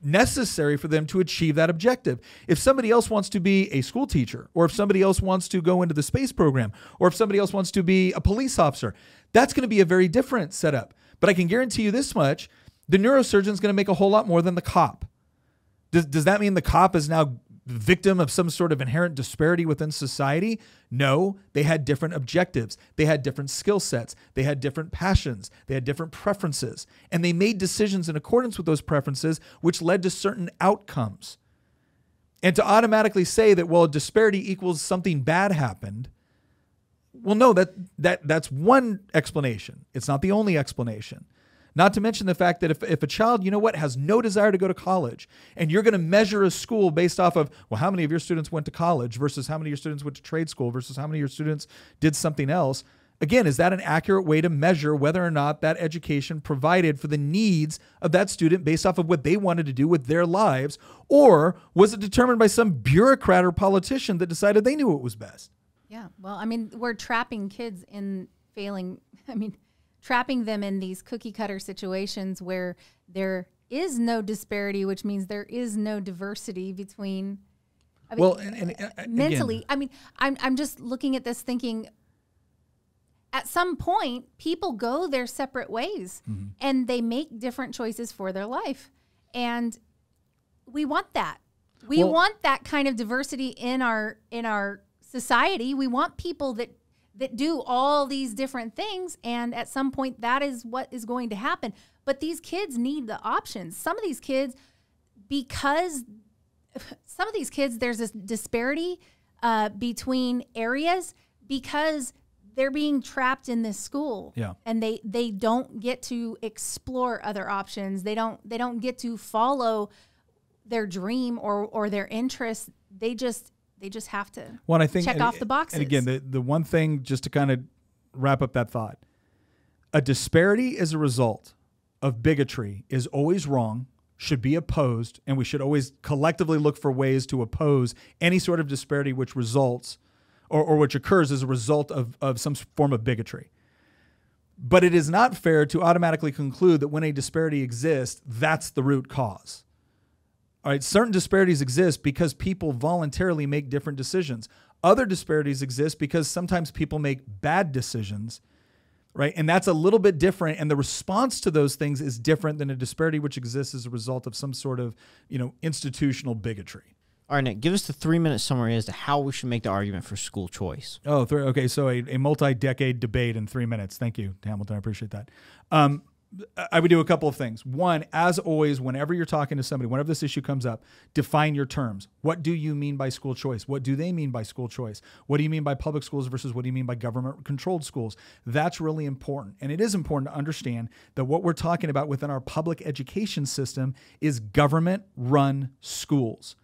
necessary for them to achieve that objective. If somebody else wants to be a school teacher, or if somebody else wants to go into the space program, or if somebody else wants to be a police officer, that's going to be a very different setup. But I can guarantee you this much, the neurosurgeon is going to make a whole lot more than the cop. Does that mean the cop is now victim of some sort of inherent disparity within society? No, they had different objectives. They had different skill sets. They had different passions. They had different preferences. And they made decisions in accordance with those preferences, which led to certain outcomes. And to automatically say that, well, disparity equals something bad happened, well, no, that's one explanation. It's not the only explanation. Not to mention the fact that if a child, has no desire to go to college, and you're going to measure a school based off of, well, how many of your students went to college versus how many of your students went to trade school versus how many of your students did something else, again, is that an accurate way to measure whether or not that education provided for the needs of that student based off of what they wanted to do with their lives? Or was it determined by some bureaucrat or politician that decided they knew what was best? Yeah, well, we're trapping kids in trapping them in these cookie cutter situations where there is no disparity, which means there is no diversity between. Mentally, again, I'm just looking at this thinking, at some point, people go their separate ways, mm-hmm. and they make different choices for their life, and we want that. We want that kind of diversity in our society. We want people that do all these different things, and at some point that is what is going to happen. But these kids need the options. Some of these kids, there's this disparity between areas because they're being trapped in this school. Yeah. And they don't get to explore other options. They don't get to follow their dream or their interests. They just have to check off the boxes. And again, the one thing, just to kind of wrap up that thought, a disparity as a result of bigotry is always wrong, should be opposed, and we should always collectively look for ways to oppose any sort of disparity which results or which occurs as a result of some form of bigotry. But it is not fair to automatically conclude that when a disparity exists, that's the root cause. All right, certain disparities exist because people voluntarily make different decisions. Other disparities exist because sometimes people make bad decisions, right? And that's a little bit different, and the response to those things is different than a disparity which exists as a result of some sort of, institutional bigotry. All right, Nick, give us the 3-minute summary as to how we should make the argument for school choice. Okay, so a multi-decade debate in 3 minutes. Thank you, Hamilton. I appreciate that. I would do a couple of things. One, as always, whenever you're talking to somebody, whenever this issue comes up, define your terms. What do you mean by school choice? What do they mean by school choice? What do you mean by public schools versus what do you mean by government-controlled schools? That's really important. And it is important to understand that what we're talking about within our public education system is government-run schools.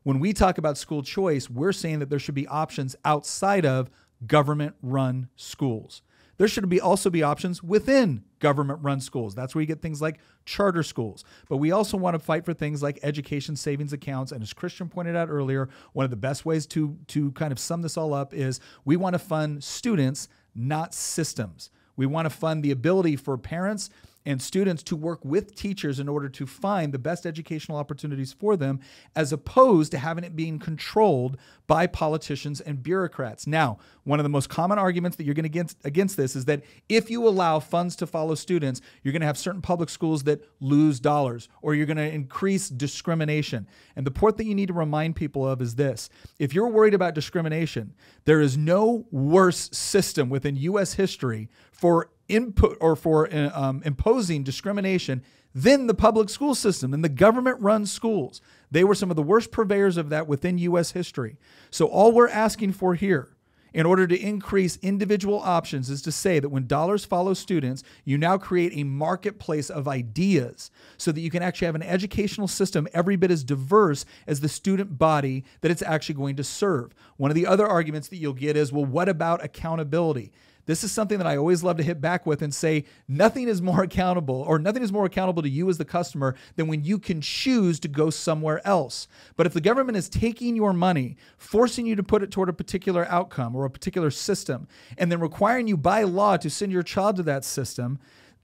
When we talk about school choice, we're saying that there should be options outside of government-run schools. There should also be options within government-run schools. That's where you get things like charter schools. But we also want to fight for things like education savings accounts. And as Christian pointed out earlier, one of the best ways to kind of sum this all up is we want to fund students, not systems. We want to fund the ability for parents and students to work with teachers in order to find the best educational opportunities for them, as opposed to having it being controlled by politicians and bureaucrats. Now, one of the most common arguments that you're going to get against this is that if you allow funds to follow students, you're going to have certain public schools that lose dollars, or you're going to increase discrimination. And the point that you need to remind people of is this: if you're worried about discrimination, there is no worse system within U.S. history for input or for imposing discrimination than the public school system and the government-run schools. They were some of the worst purveyors of that within U.S. history. So all we're asking for here, in order to increase individual options, is to say that when dollars follow students, you now create a marketplace of ideas so that you can actually have an educational system every bit as diverse as the student body that it's actually going to serve. One of the other arguments that you'll get is, well, what about accountability? this is something that I always love to hit back with and say, nothing is more accountable to you as the customer than when you can choose to go somewhere else. But if the government is taking your money, forcing you to put it toward a particular outcome or a particular system, and then requiring you by law to send your child to that system,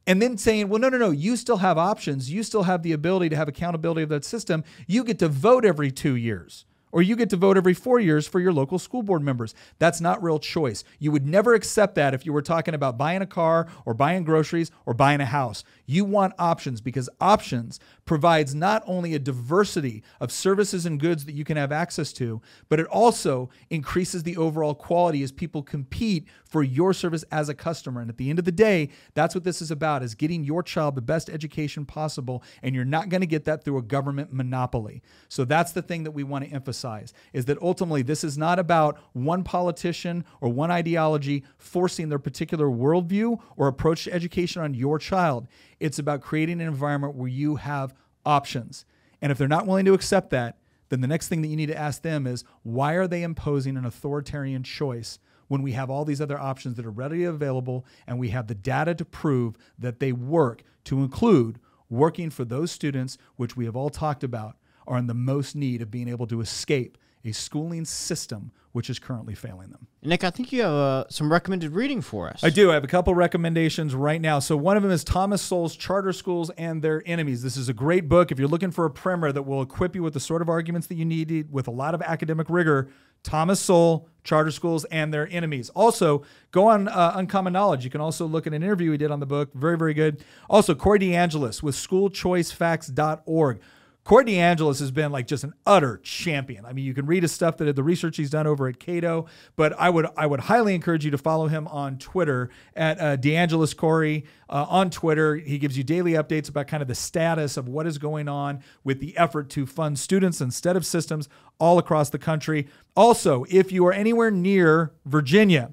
and then saying, well, no, you still have options. You still have the ability to have accountability of that system. You get to vote every 2 years, or you get to vote every 4 years for your local school board members. That's not real choice. You would never accept that if you were talking about buying a car or buying groceries or buying a house. You want options, because options provides not only a diversity of services and goods that you can have access to, but it also increases the overall quality as people compete for your service as a customer. And at the end of the day, that's what this is about, is getting your child the best education possible. And you're not going to get that through a government monopoly. So that's the thing that we want to emphasize, is that ultimately this is not about one politician or one ideology forcing their particular worldview or approach to education on your child. It's about creating an environment where you have options. And if they're not willing to accept that, then the next thing that you need to ask them is, why are they imposing an authoritarian choice when we have all these other options that are readily available and we have the data to prove that they work, to include working for those students, which we have all talked about, are in the most need of being able to escape a schooling system which is currently failing them. Nick, I think you have some recommended reading for us. I do. I have a couple recommendations right now. So one of them is Thomas Sowell's Charter Schools and Their Enemies. This is a great book. If you're looking for a primer that will equip you with the sort of arguments that you need with a lot of academic rigor, Thomas Sowell, Charter Schools and Their Enemies. Also, go on Uncommon Knowledge. You can also look at an interview we did on the book. Very, very good. Also, Corey DeAngelis with schoolchoicefacts.org. Corey DeAngelis has been like just an utter champion. I mean, you can read his stuff, the research he's done over at Cato, but I would highly encourage you to follow him on Twitter at DeAngelis Corey on Twitter. He gives you daily updates about kind of the status of what is going on with the effort to fund students instead of systems all across the country. Also, if you are anywhere near Virginia,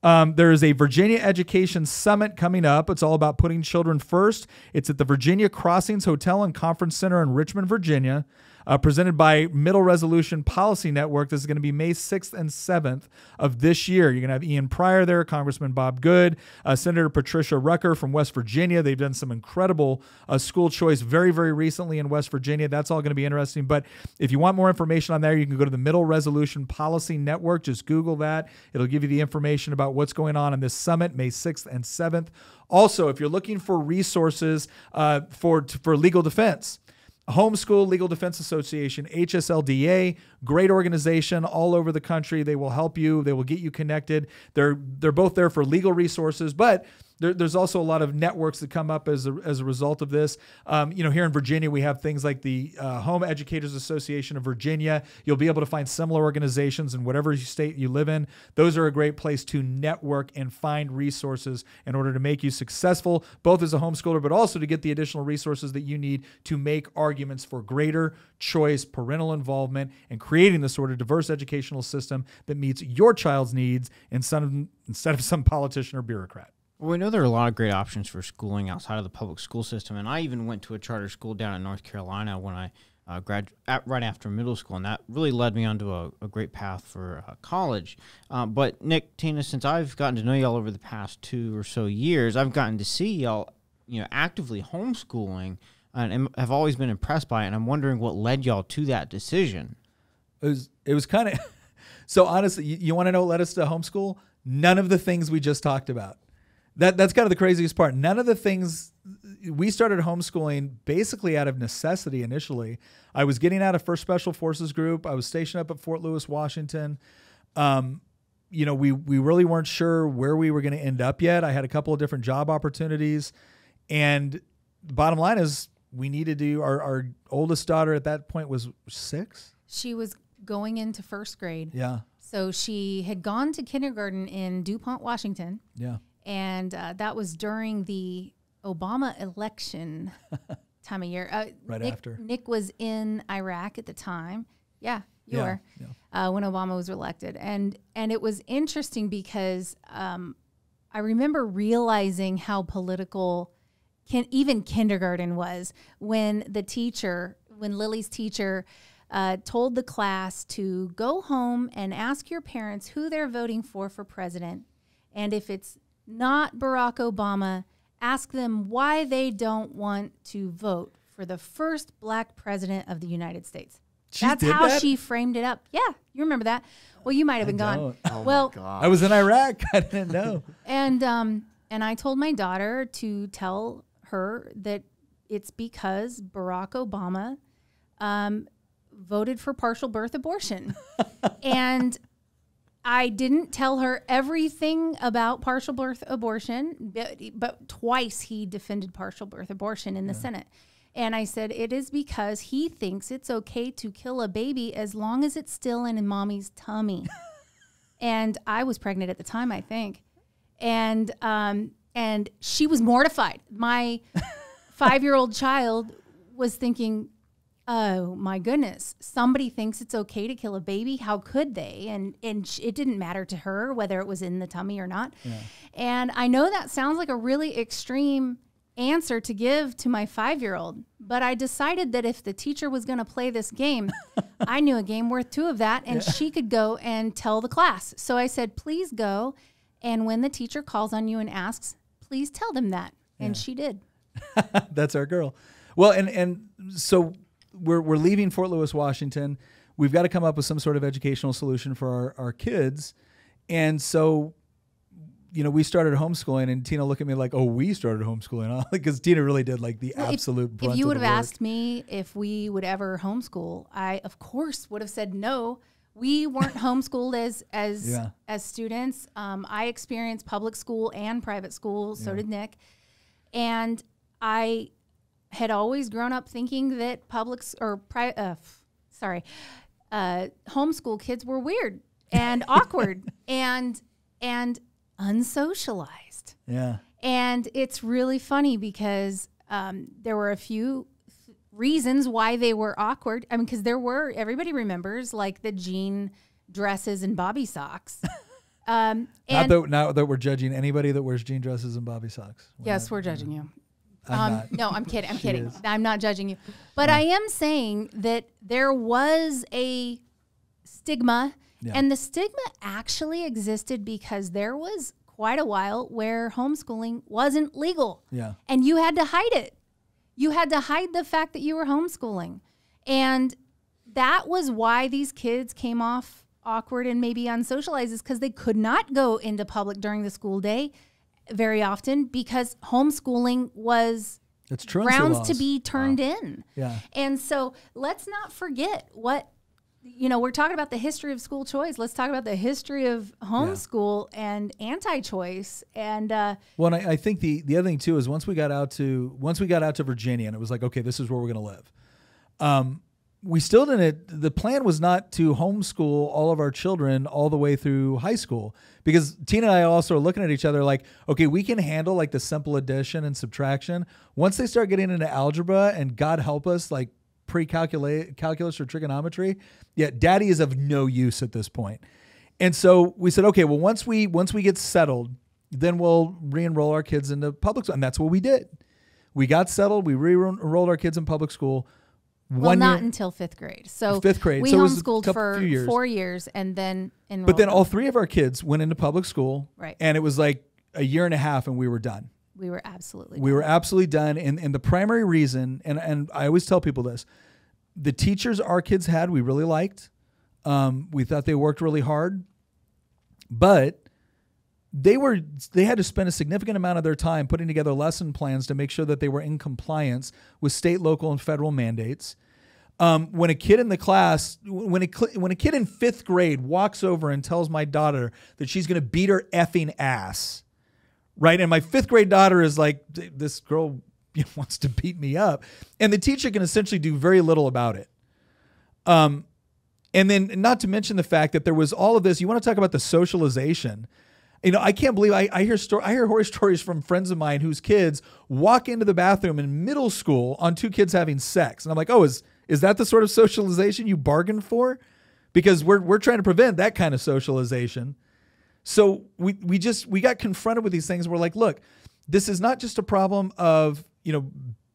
there is a Virginia Education Summit coming up. It's all about putting children first. It's at the Virginia Crossings Hotel and Conference Center in Richmond, Virginia, presented by Middle Resolution Policy Network. This is going to be May 6th and 7th of this year. You're going to have Ian Pryor there, Congressman Bob Good, Senator Patricia Rucker from West Virginia. They've done some incredible school choice very, very recently in West Virginia. That's all going to be interesting. But if you want more information on there, you can go to the Middle Resolution Policy Network. Just Google that. It'll give you the information about what's going on in this summit, May 6th and 7th. Also, if you're looking for resources for legal defense, Homeschool Legal Defense Association, HSLDA, great organization all over the country. They will help you. They will get you connected. They're both there for legal resources, but there's also a lot of networks that come up as a result of this. Here in Virginia, we have things like the Home Educators Association of Virginia. You'll be able to find similar organizations in whatever state you live in. Those are a great place to network and find resources in order to make you successful, both as a homeschooler, but also to get the additional resources that you need to make arguments for greater choice, parental involvement, and creating the sort of diverse educational system that meets your child's needs instead of some politician or bureaucrat. Well, we know there are a lot of great options for schooling outside of the public school system, and I even went to a charter school down in North Carolina when I graduated right after middle school, and that really led me onto a great path for college. But Nick, Tina, since I've gotten to know y'all over the past 2 or so years, I've gotten to see y'all, actively homeschooling, and have always been impressed by it. And I'm wondering what led y'all to that decision. It was kind of so honestly. You want to know what led us to homeschool? None of the things we just talked about. That's kind of the craziest part. None of the things we started homeschooling basically out of necessity initially. I was getting out of 1st Special Forces Group. I was stationed up at Fort Lewis, Washington. We really weren't sure where we were going to end up yet. I had a couple of different job opportunities, and the bottom line is we needed to. Our oldest daughter at that point was 6. She was going into 1st grade. Yeah. So she had gone to kindergarten in DuPont, Washington. Yeah. And that was during the Obama election time of year. After. Nick was in Iraq at the time. Yeah, you were. Yeah. When Obama was elected. And it was interesting because I remember realizing how political even kindergarten was when Lily's teacher told the class to go home and ask your parents who they're voting for president. And if it's not Barack Obama, ask them why they don't want to vote for the first black president of the United States. That's how she framed it up. Yeah, you remember that. Well, you might have been gone. Oh well, my God. I was in Iraq. I didn't know. And I told my daughter to tell her that it's because Barack Obama voted for partial birth abortion. And I didn't tell her everything about partial birth abortion, but twice he defended partial birth abortion in the Senate. And I said, it is because he thinks it's okay to kill a baby as long as it's still in mommy's tummy. And I was pregnant at the time, I think. And she was mortified. My 5-year-old child was thinking, oh my goodness, somebody thinks it's okay to kill a baby. How could they? And it didn't matter to her whether it was in the tummy or not. Yeah. And I know that sounds like a really extreme answer to give to my 5-year-old, but I decided that if the teacher was going to play this game, I knew a game worth 2 of that, and she could go and tell the class. So I said, please go, and when the teacher calls on you and asks, please tell them that. And she did. That's our girl. Well, and so we're leaving Fort Lewis, Washington. We've got to come up with some sort of educational solution for our kids. And so, we started homeschooling, and Tina looked at me like, oh, we started homeschooling, because Tina really did like the absolute brunt If you would have have asked me if we would ever homeschool, I, of course, would have said no. We weren't homeschooled as students. I experienced public school and private school. So did Nick. And I had always grown up thinking that homeschool kids were weird and awkward and unsocialized. Yeah. And it's really funny because there were a few reasons why they were awkward. I mean, because everybody remembers like the jean dresses and bobby socks. Not that we're judging anybody that wears jean dresses and bobby socks. We're judging you. No, I'm kidding. I'm kidding. Is. I'm not judging you. But I am saying that there was a stigma, and the stigma actually existed because there was quite a while where homeschooling wasn't legal. Yeah. And you had to hide it. You had to hide the fact that you were homeschooling. And that was why these kids came off awkward and maybe unsocialized, is because they could not go into public during the school day very often because homeschooling was grounds to be turned in. Yeah. And so let's not forget we're talking about the history of school choice. Let's talk about the history of homeschool and anti-choice. And well, and I think the other thing too is once we got out to Virginia, and it was like, okay, this is where we're going to live. We still didn't. The plan was not to homeschool all of our children all the way through high school, because Tina and I also are looking at each other like, okay, we can handle like the simple addition and subtraction. Once they start getting into algebra, and God help us, like calculus or trigonometry, daddy is of no use at this point. And so we said, okay, well, once we get settled, then we'll re-enroll our kids into public school. And that's what we did. We got settled. We re-enrolled our kids in public school. Not until 5th grade. So 5th grade. We homeschooled for 4 years and then enrolled. But then all 3 of our kids went into public school. Right. And it was like a year and a half and we were done. We were absolutely done. And the primary reason, and I always tell people this, the teachers our kids had, we really liked. We thought they worked really hard. But they had to spend a significant amount of their time putting together lesson plans to make sure that they were in compliance with state, local, and federal mandates. When a kid in the class, when a kid in 5th grade walks over and tells my daughter that she's going to beat her effing ass, right? And my 5th grade daughter is like, this girl wants to beat me up. And the teacher can essentially do very little about it. And then not to mention the fact that there was all of this. You want to talk about the socialization. I can't believe I hear horror stories from friends of mine whose kids walk into the bathroom in middle school on 2 kids having sex. And I'm like, oh, is that the sort of socialization you bargained for? Because we're trying to prevent that kind of socialization. So we got confronted with these things. We're like, look, this is not just a problem of,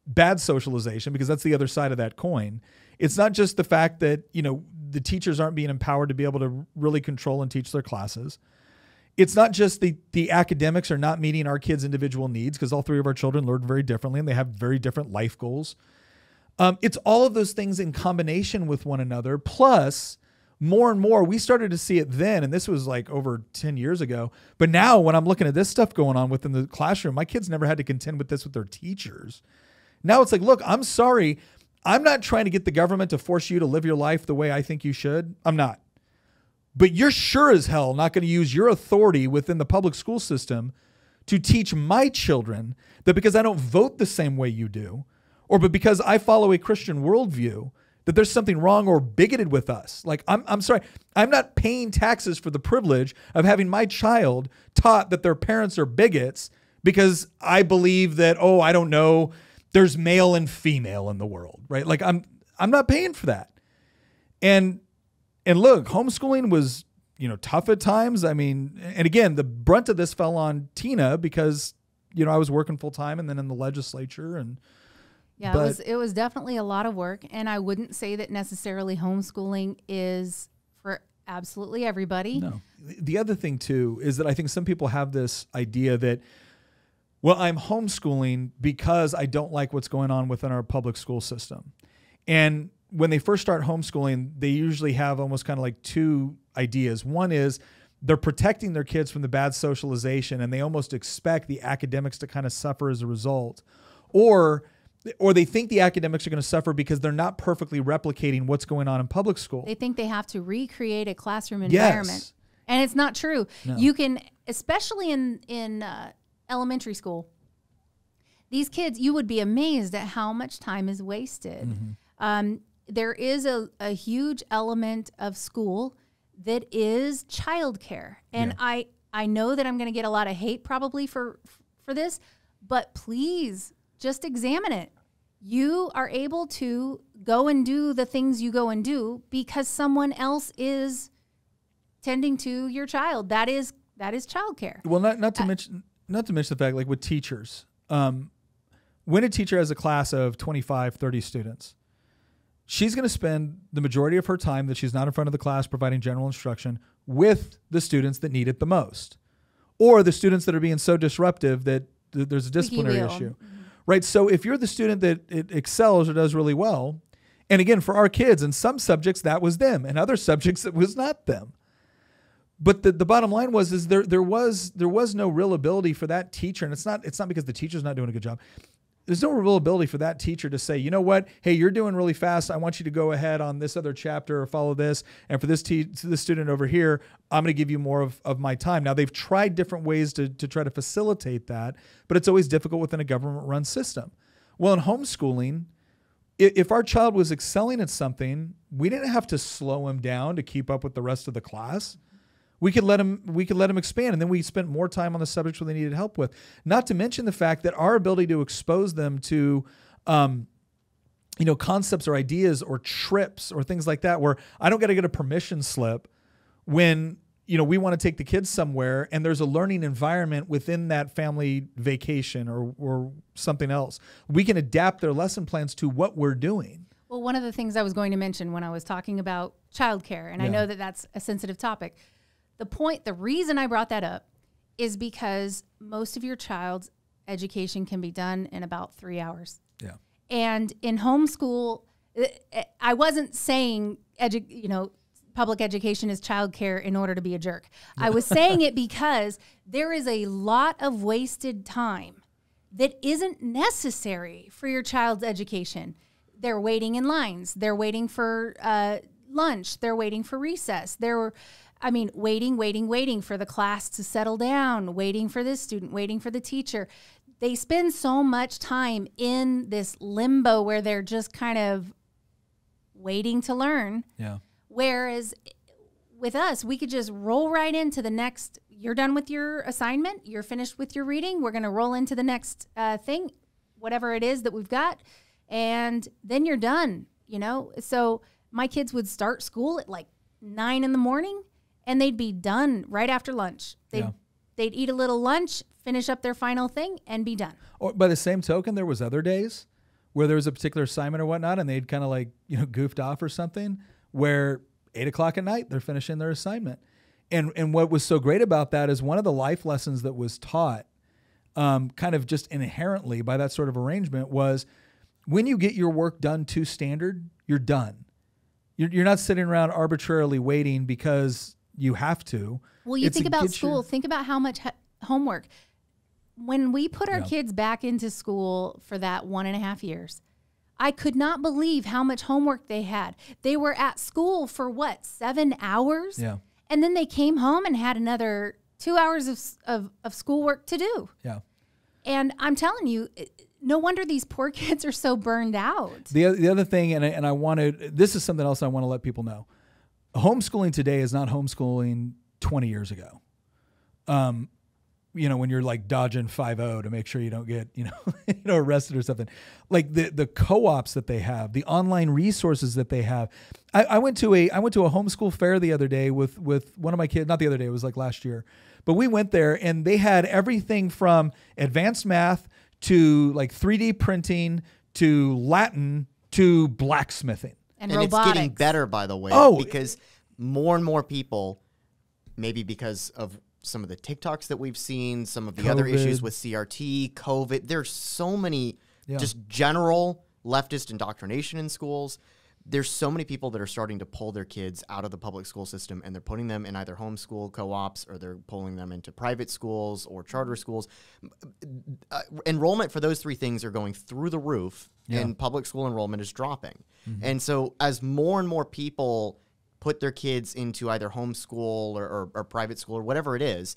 bad socialization, because that's the other side of that coin. It's not just the fact that, the teachers aren't being empowered to be able to really control and teach their classes. it's not just the academics are not meeting our kids' individual needs, because all three of our children learn very differently and they have very different life goals. It's all of those things in combination with one another. Plus, more and more, we started to see it then, and this was like over 10 years ago. But now when I'm looking at this stuff going on within the classroom, my kids never had to contend with this with their teachers. Now it's like, look, I'm sorry. I'm not trying to get the government to force you to live your life the way I think you should. I'm not. But you're sure as hell not going to use your authority within the public school system to teach my children that because I don't vote the same way you do, or but because I follow a Christian worldview, that there's something wrong or bigoted with us. Like, I'm sorry, I'm not paying taxes for the privilege of having my child taught that their parents are bigots because I believe that, oh, I don't know, there's male and female in the world, right? Like, I'm not paying for that. And look, homeschooling was, tough at times. I mean, and again, the brunt of this fell on Tina because, I was working full time and then in the legislature and. Yeah, it was definitely a lot of work, and I wouldn't say that necessarily homeschooling is for absolutely everybody. No. The other thing, too, is that I think some people have this idea that, well, I'm homeschooling because I don't like what's going on within our public school system. And when they first start homeschooling, they usually have almost kind of like two ideas. One is they're protecting their kids from the bad socialization, and they almost expect the academics to kind of suffer as a result. Or they think the academics are going to suffer because they're not perfectly replicating what's going on in public school. They think they have to recreate a classroom environment. Yes. And it's not true. No. You can, especially in elementary school, these kids, you would be amazed at how much time is wasted. Mm-hmm. There is a huge element of school that is childcare. And yeah. I know that I'm going to get a lot of hate probably for this, but please just examine it. You are able to go and do the things you go and do because someone else is tending to your child. That is childcare. Well, not to mention the fact, like with teachers, when a teacher has a class of 25, 30 students, she's going to spend the majority of her time that she's not in front of the class providing general instruction with the students that need it the most, or the students that are being so disruptive that there's a disciplinary issue. Mm-hmm. Right. So if you're the student that it excels or does really well, and again, for our kids, in some subjects that was them, and other subjects it was not them. But the bottom line was there was no real ability for that teacher, and it's not because the teacher's not doing a good job. There's no real ability for that teacher to say, you know what, hey, you're doing really fast. I want you to go ahead on this other chapter or follow this. And for this student over here, I'm going to give you more of my time. Now, they've tried different ways to try to facilitate that, but it's always difficult within a government-run system. Well, in homeschooling, if our child was excelling at something, we didn't have to slow him down to keep up with the rest of the class. We could let him expand, and then we spent more time on the subjects where they needed help with. Not to mention the fact that our ability to expose them to, concepts or ideas or trips or things like that, where I don't got to get a permission slip when we want to take the kids somewhere, and there's a learning environment within that family vacation or something else. We can adapt their lesson plans to what we're doing. Well, one of the things I was going to mention when I was talking about childcare, and I know that that's a sensitive topic. The reason I brought that up is because most of your child's education can be done in about 3 hours. Yeah. And in homeschool, I wasn't saying, public education is childcare in order to be a jerk. I was saying it because there is a lot of wasted time that isn't necessary for your child's education. They're waiting in lines. They're waiting for lunch. They're waiting for recess. Waiting for the class to settle down, waiting for this student, waiting for the teacher. They spend so much time in this limbo where they're just kind of waiting to learn. Yeah. Whereas with us, we could just roll right into the next. You're done with your assignment. You're finished with your reading. We're going to roll into the next thing, whatever it is that we've got. And then you're done, So my kids would start school at like 9 a.m. and they'd be done right after lunch. They'd eat a little lunch, finish up their final thing, and be done. Or by the same token, there was other days where there was a particular assignment or whatnot, and they'd kind of goofed off or something, where 8 o'clock at night, they're finishing their assignment. And what was so great about that is one of the life lessons that was taught kind of just inherently by that sort of arrangement was when you get your work done to standard, you're done. You're not sitting around arbitrarily waiting because you have to. Well, you think about school. Think about how much homework. When we put our kids back into school for that 1.5 years, I could not believe how much homework they had. They were at school for what, 7 hours? Yeah. And then they came home and had another 2 hours of schoolwork to do. Yeah. And I'm telling you, no wonder these poor kids are so burned out. The other thing, and I wanted, this is something else I want to let people know. Homeschooling today is not homeschooling 20 years ago. When you're like dodging 5-0 to make sure you don't get, arrested or something. Like the co-ops that they have, the online resources that they have. I went to a homeschool fair the other day with one of my kids, not the other day, it was like last year. But we went there and they had everything from advanced math to like 3D printing to Latin to blacksmithing. And robotics. It's getting better, by the way, because more and more people, maybe because of some of the TikToks that we've seen, some of the other issues with CRT, COVID, there's so many just general leftist indoctrination in schools. There's so many people that are starting to pull their kids out of the public school system, and they're putting them in either homeschool co-ops or they're pulling them into private schools or charter schools. Enrollment for those three things are going through the roof, and public school enrollment is dropping. Mm-hmm. And so as more and more people put their kids into either homeschool or private school or whatever it is,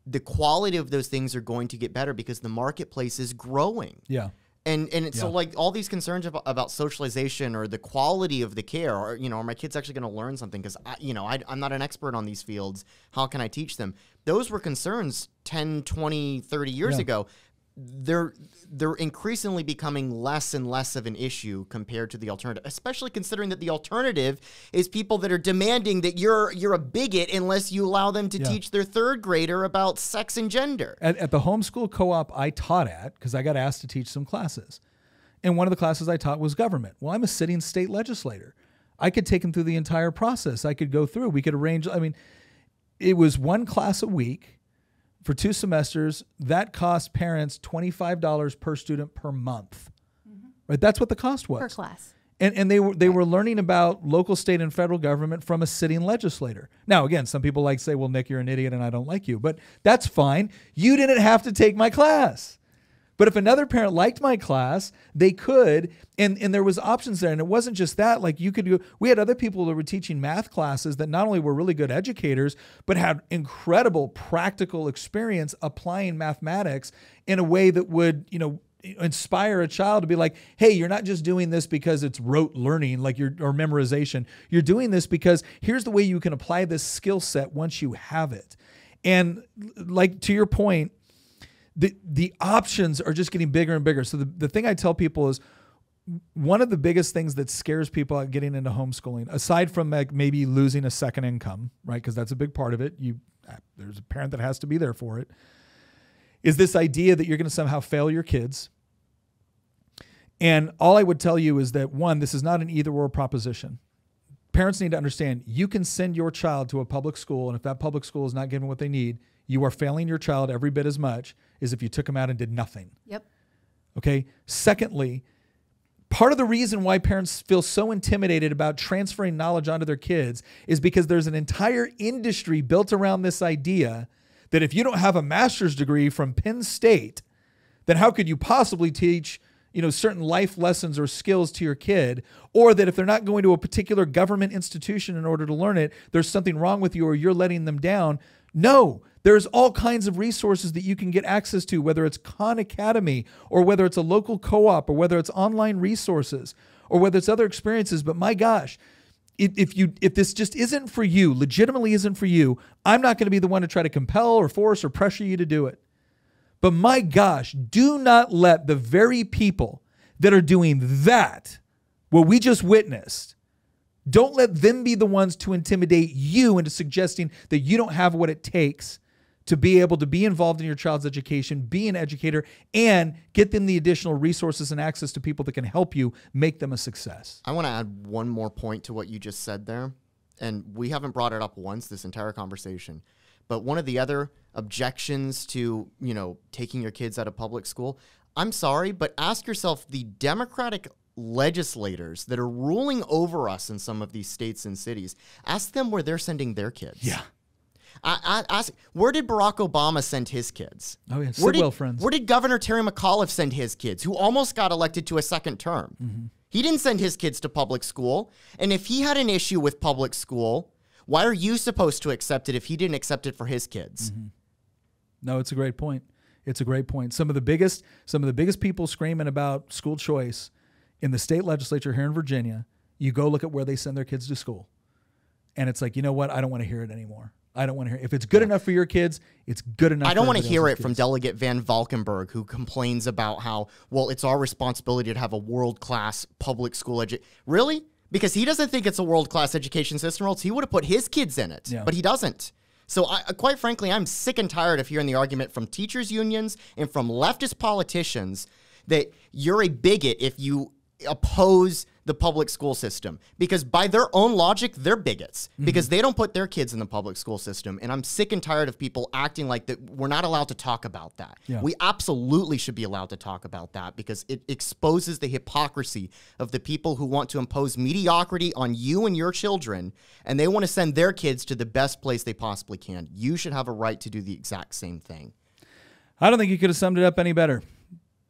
the quality of those things are going to get better because the marketplace is growing. Yeah. And so like all these concerns about socialization or the quality of the care, or, are my kids actually going to learn something? Because, I'm not an expert on these fields. How can I teach them? Those were concerns 10, 20, 30 years ago. They're increasingly becoming less and less of an issue compared to the alternative, especially considering that the alternative is people that are demanding that you're a bigot unless you allow them to teach their third grader about sex and gender. At the homeschool co-op I taught at, because I got asked to teach some classes, and one of the classes I taught was government. Well, I'm a sitting state legislator. I could take them through the entire process. I could go through. We could arrange. It was one class a week. For 2 semesters, that cost parents $25 per student per month. Mm-hmm. Right? That's what the cost was. Per class. And they were learning about local, state, and federal government from a sitting legislator. Now, again, some people say, well, Nick, you're an idiot and I don't like you. But that's fine. You didn't have to take my class. But if another parent liked my class, they could, and there was options there. And it wasn't just that, like you could go, we had other people that were teaching math classes that not only were really good educators, but had incredible practical experience applying mathematics in a way that would, inspire a child to be like, hey, you're not just doing this because it's rote learning, or memorization. You're doing this because here's the way you can apply this skill set once you have it. And like, to your point, the options are just getting bigger and bigger. So the thing I tell people is one of the biggest things that scares people out getting into homeschooling, aside from like maybe losing a second income, right? Because that's a big part of it. There's a parent that has to be there for it, is this idea that you're going to somehow fail your kids. And all I would tell you is that, one, this is not an either-or proposition. Parents need to understand you can send your child to a public school, and if that public school is not giving what they need, you are failing your child every bit as much as if you took them out and did nothing. Yep. Okay. Secondly, part of the reason why parents feel so intimidated about transferring knowledge onto their kids is because there's an entire industry built around this idea that if you don't have a master's degree from Penn State, then how could you possibly teach certain life lessons or skills to your kid, or that if they're not going to a particular government institution in order to learn it, there's something wrong with you or you're letting them down. No, there's all kinds of resources that you can get access to, whether it's Khan Academy or whether it's a local co-op or whether it's online resources or whether it's other experiences. But my gosh, if this just isn't for you, legitimately isn't for you, I'm not going to be the one to try to compel or force or pressure you to do it. But my gosh, do not let the very people that are doing that, what we just witnessed, don't let them be the ones to intimidate you into suggesting that you don't have what it takes to be able to be involved in your child's education, be an educator, and get them the additional resources and access to people that can help you make them a success. I want to add one more point to what you just said there. and we haven't brought it up once this entire conversation, but one of the other objections to, taking your kids out of public school, I'm sorry, but ask yourself, the Democratic legislators that are ruling over us in some of these states and cities, ask them where they're sending their kids. Yeah. Ask, where did Barack Obama send his kids? Oh, yeah. Where friends. Where did Governor Terry McAuliffe send his kids, who almost got elected to a second term? Mm-hmm. He didn't send his kids to public school. And if he had an issue with public school, why are you supposed to accept it if he didn't accept it for his kids? Mm-hmm. No, it's a great point. It's a great point. Some of the biggest people screaming about school choice in the state legislature here in Virginia, you go look at where they send their kids to school. And it's like, you know what? I don't want to hear it anymore. I don't want to hear it. If it's good enough for your kids, it's good enough. I don't want to hear it kids. from Delegate Van Valkenburg, who complains about how, well, it's our responsibility to have a world-class public school education. Really? Because he doesn't think it's a world-class education system, or else he would have put his kids in it. Yeah. But he doesn't. So quite frankly, I'm sick and tired of hearing the argument from teachers' unions and from leftist politicians that you're a bigot if you oppose the public school system, because by their own logic, they're bigots because they don't put their kids in the public school system. And I'm sick and tired of people acting like that we're not allowed to talk about that. Yeah. We absolutely should be allowed to talk about that, because it exposes the hypocrisy of the people who want to impose mediocrity on you and your children, and they want to send their kids to the best place they possibly can. You should have a right to do the exact same thing. I don't think you could have summed it up any better.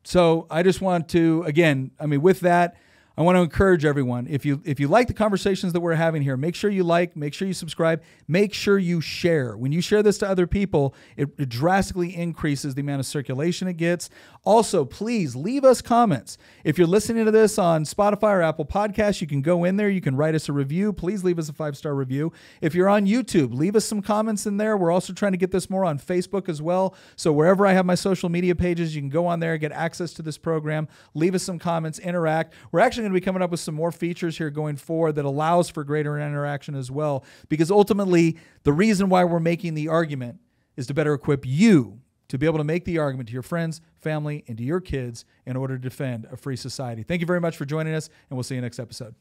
So I just want to, again, with that, I want to encourage everyone, if you like the conversations that we're having here, make sure you like, make sure you subscribe, make sure you share. When you share this to other people, it drastically increases the amount of circulation it gets. Also, please leave us comments. If you're listening to this on Spotify or Apple Podcasts, you can go in there, you can write us a review. Please leave us a 5-star review. If you're on YouTube, leave us some comments in there. We're also trying to get this more on Facebook as well. So wherever I have my social media pages, you can go on there, get access to this program, leave us some comments, interact. We're actually going to be coming up with some more features here going forward that allows for greater interaction as well, because ultimately the reason why we're making the argument is to better equip you to be able to make the argument to your friends, family, and to your kids in order to defend a free society. Thank you very much for joining us, and we'll see you next episode.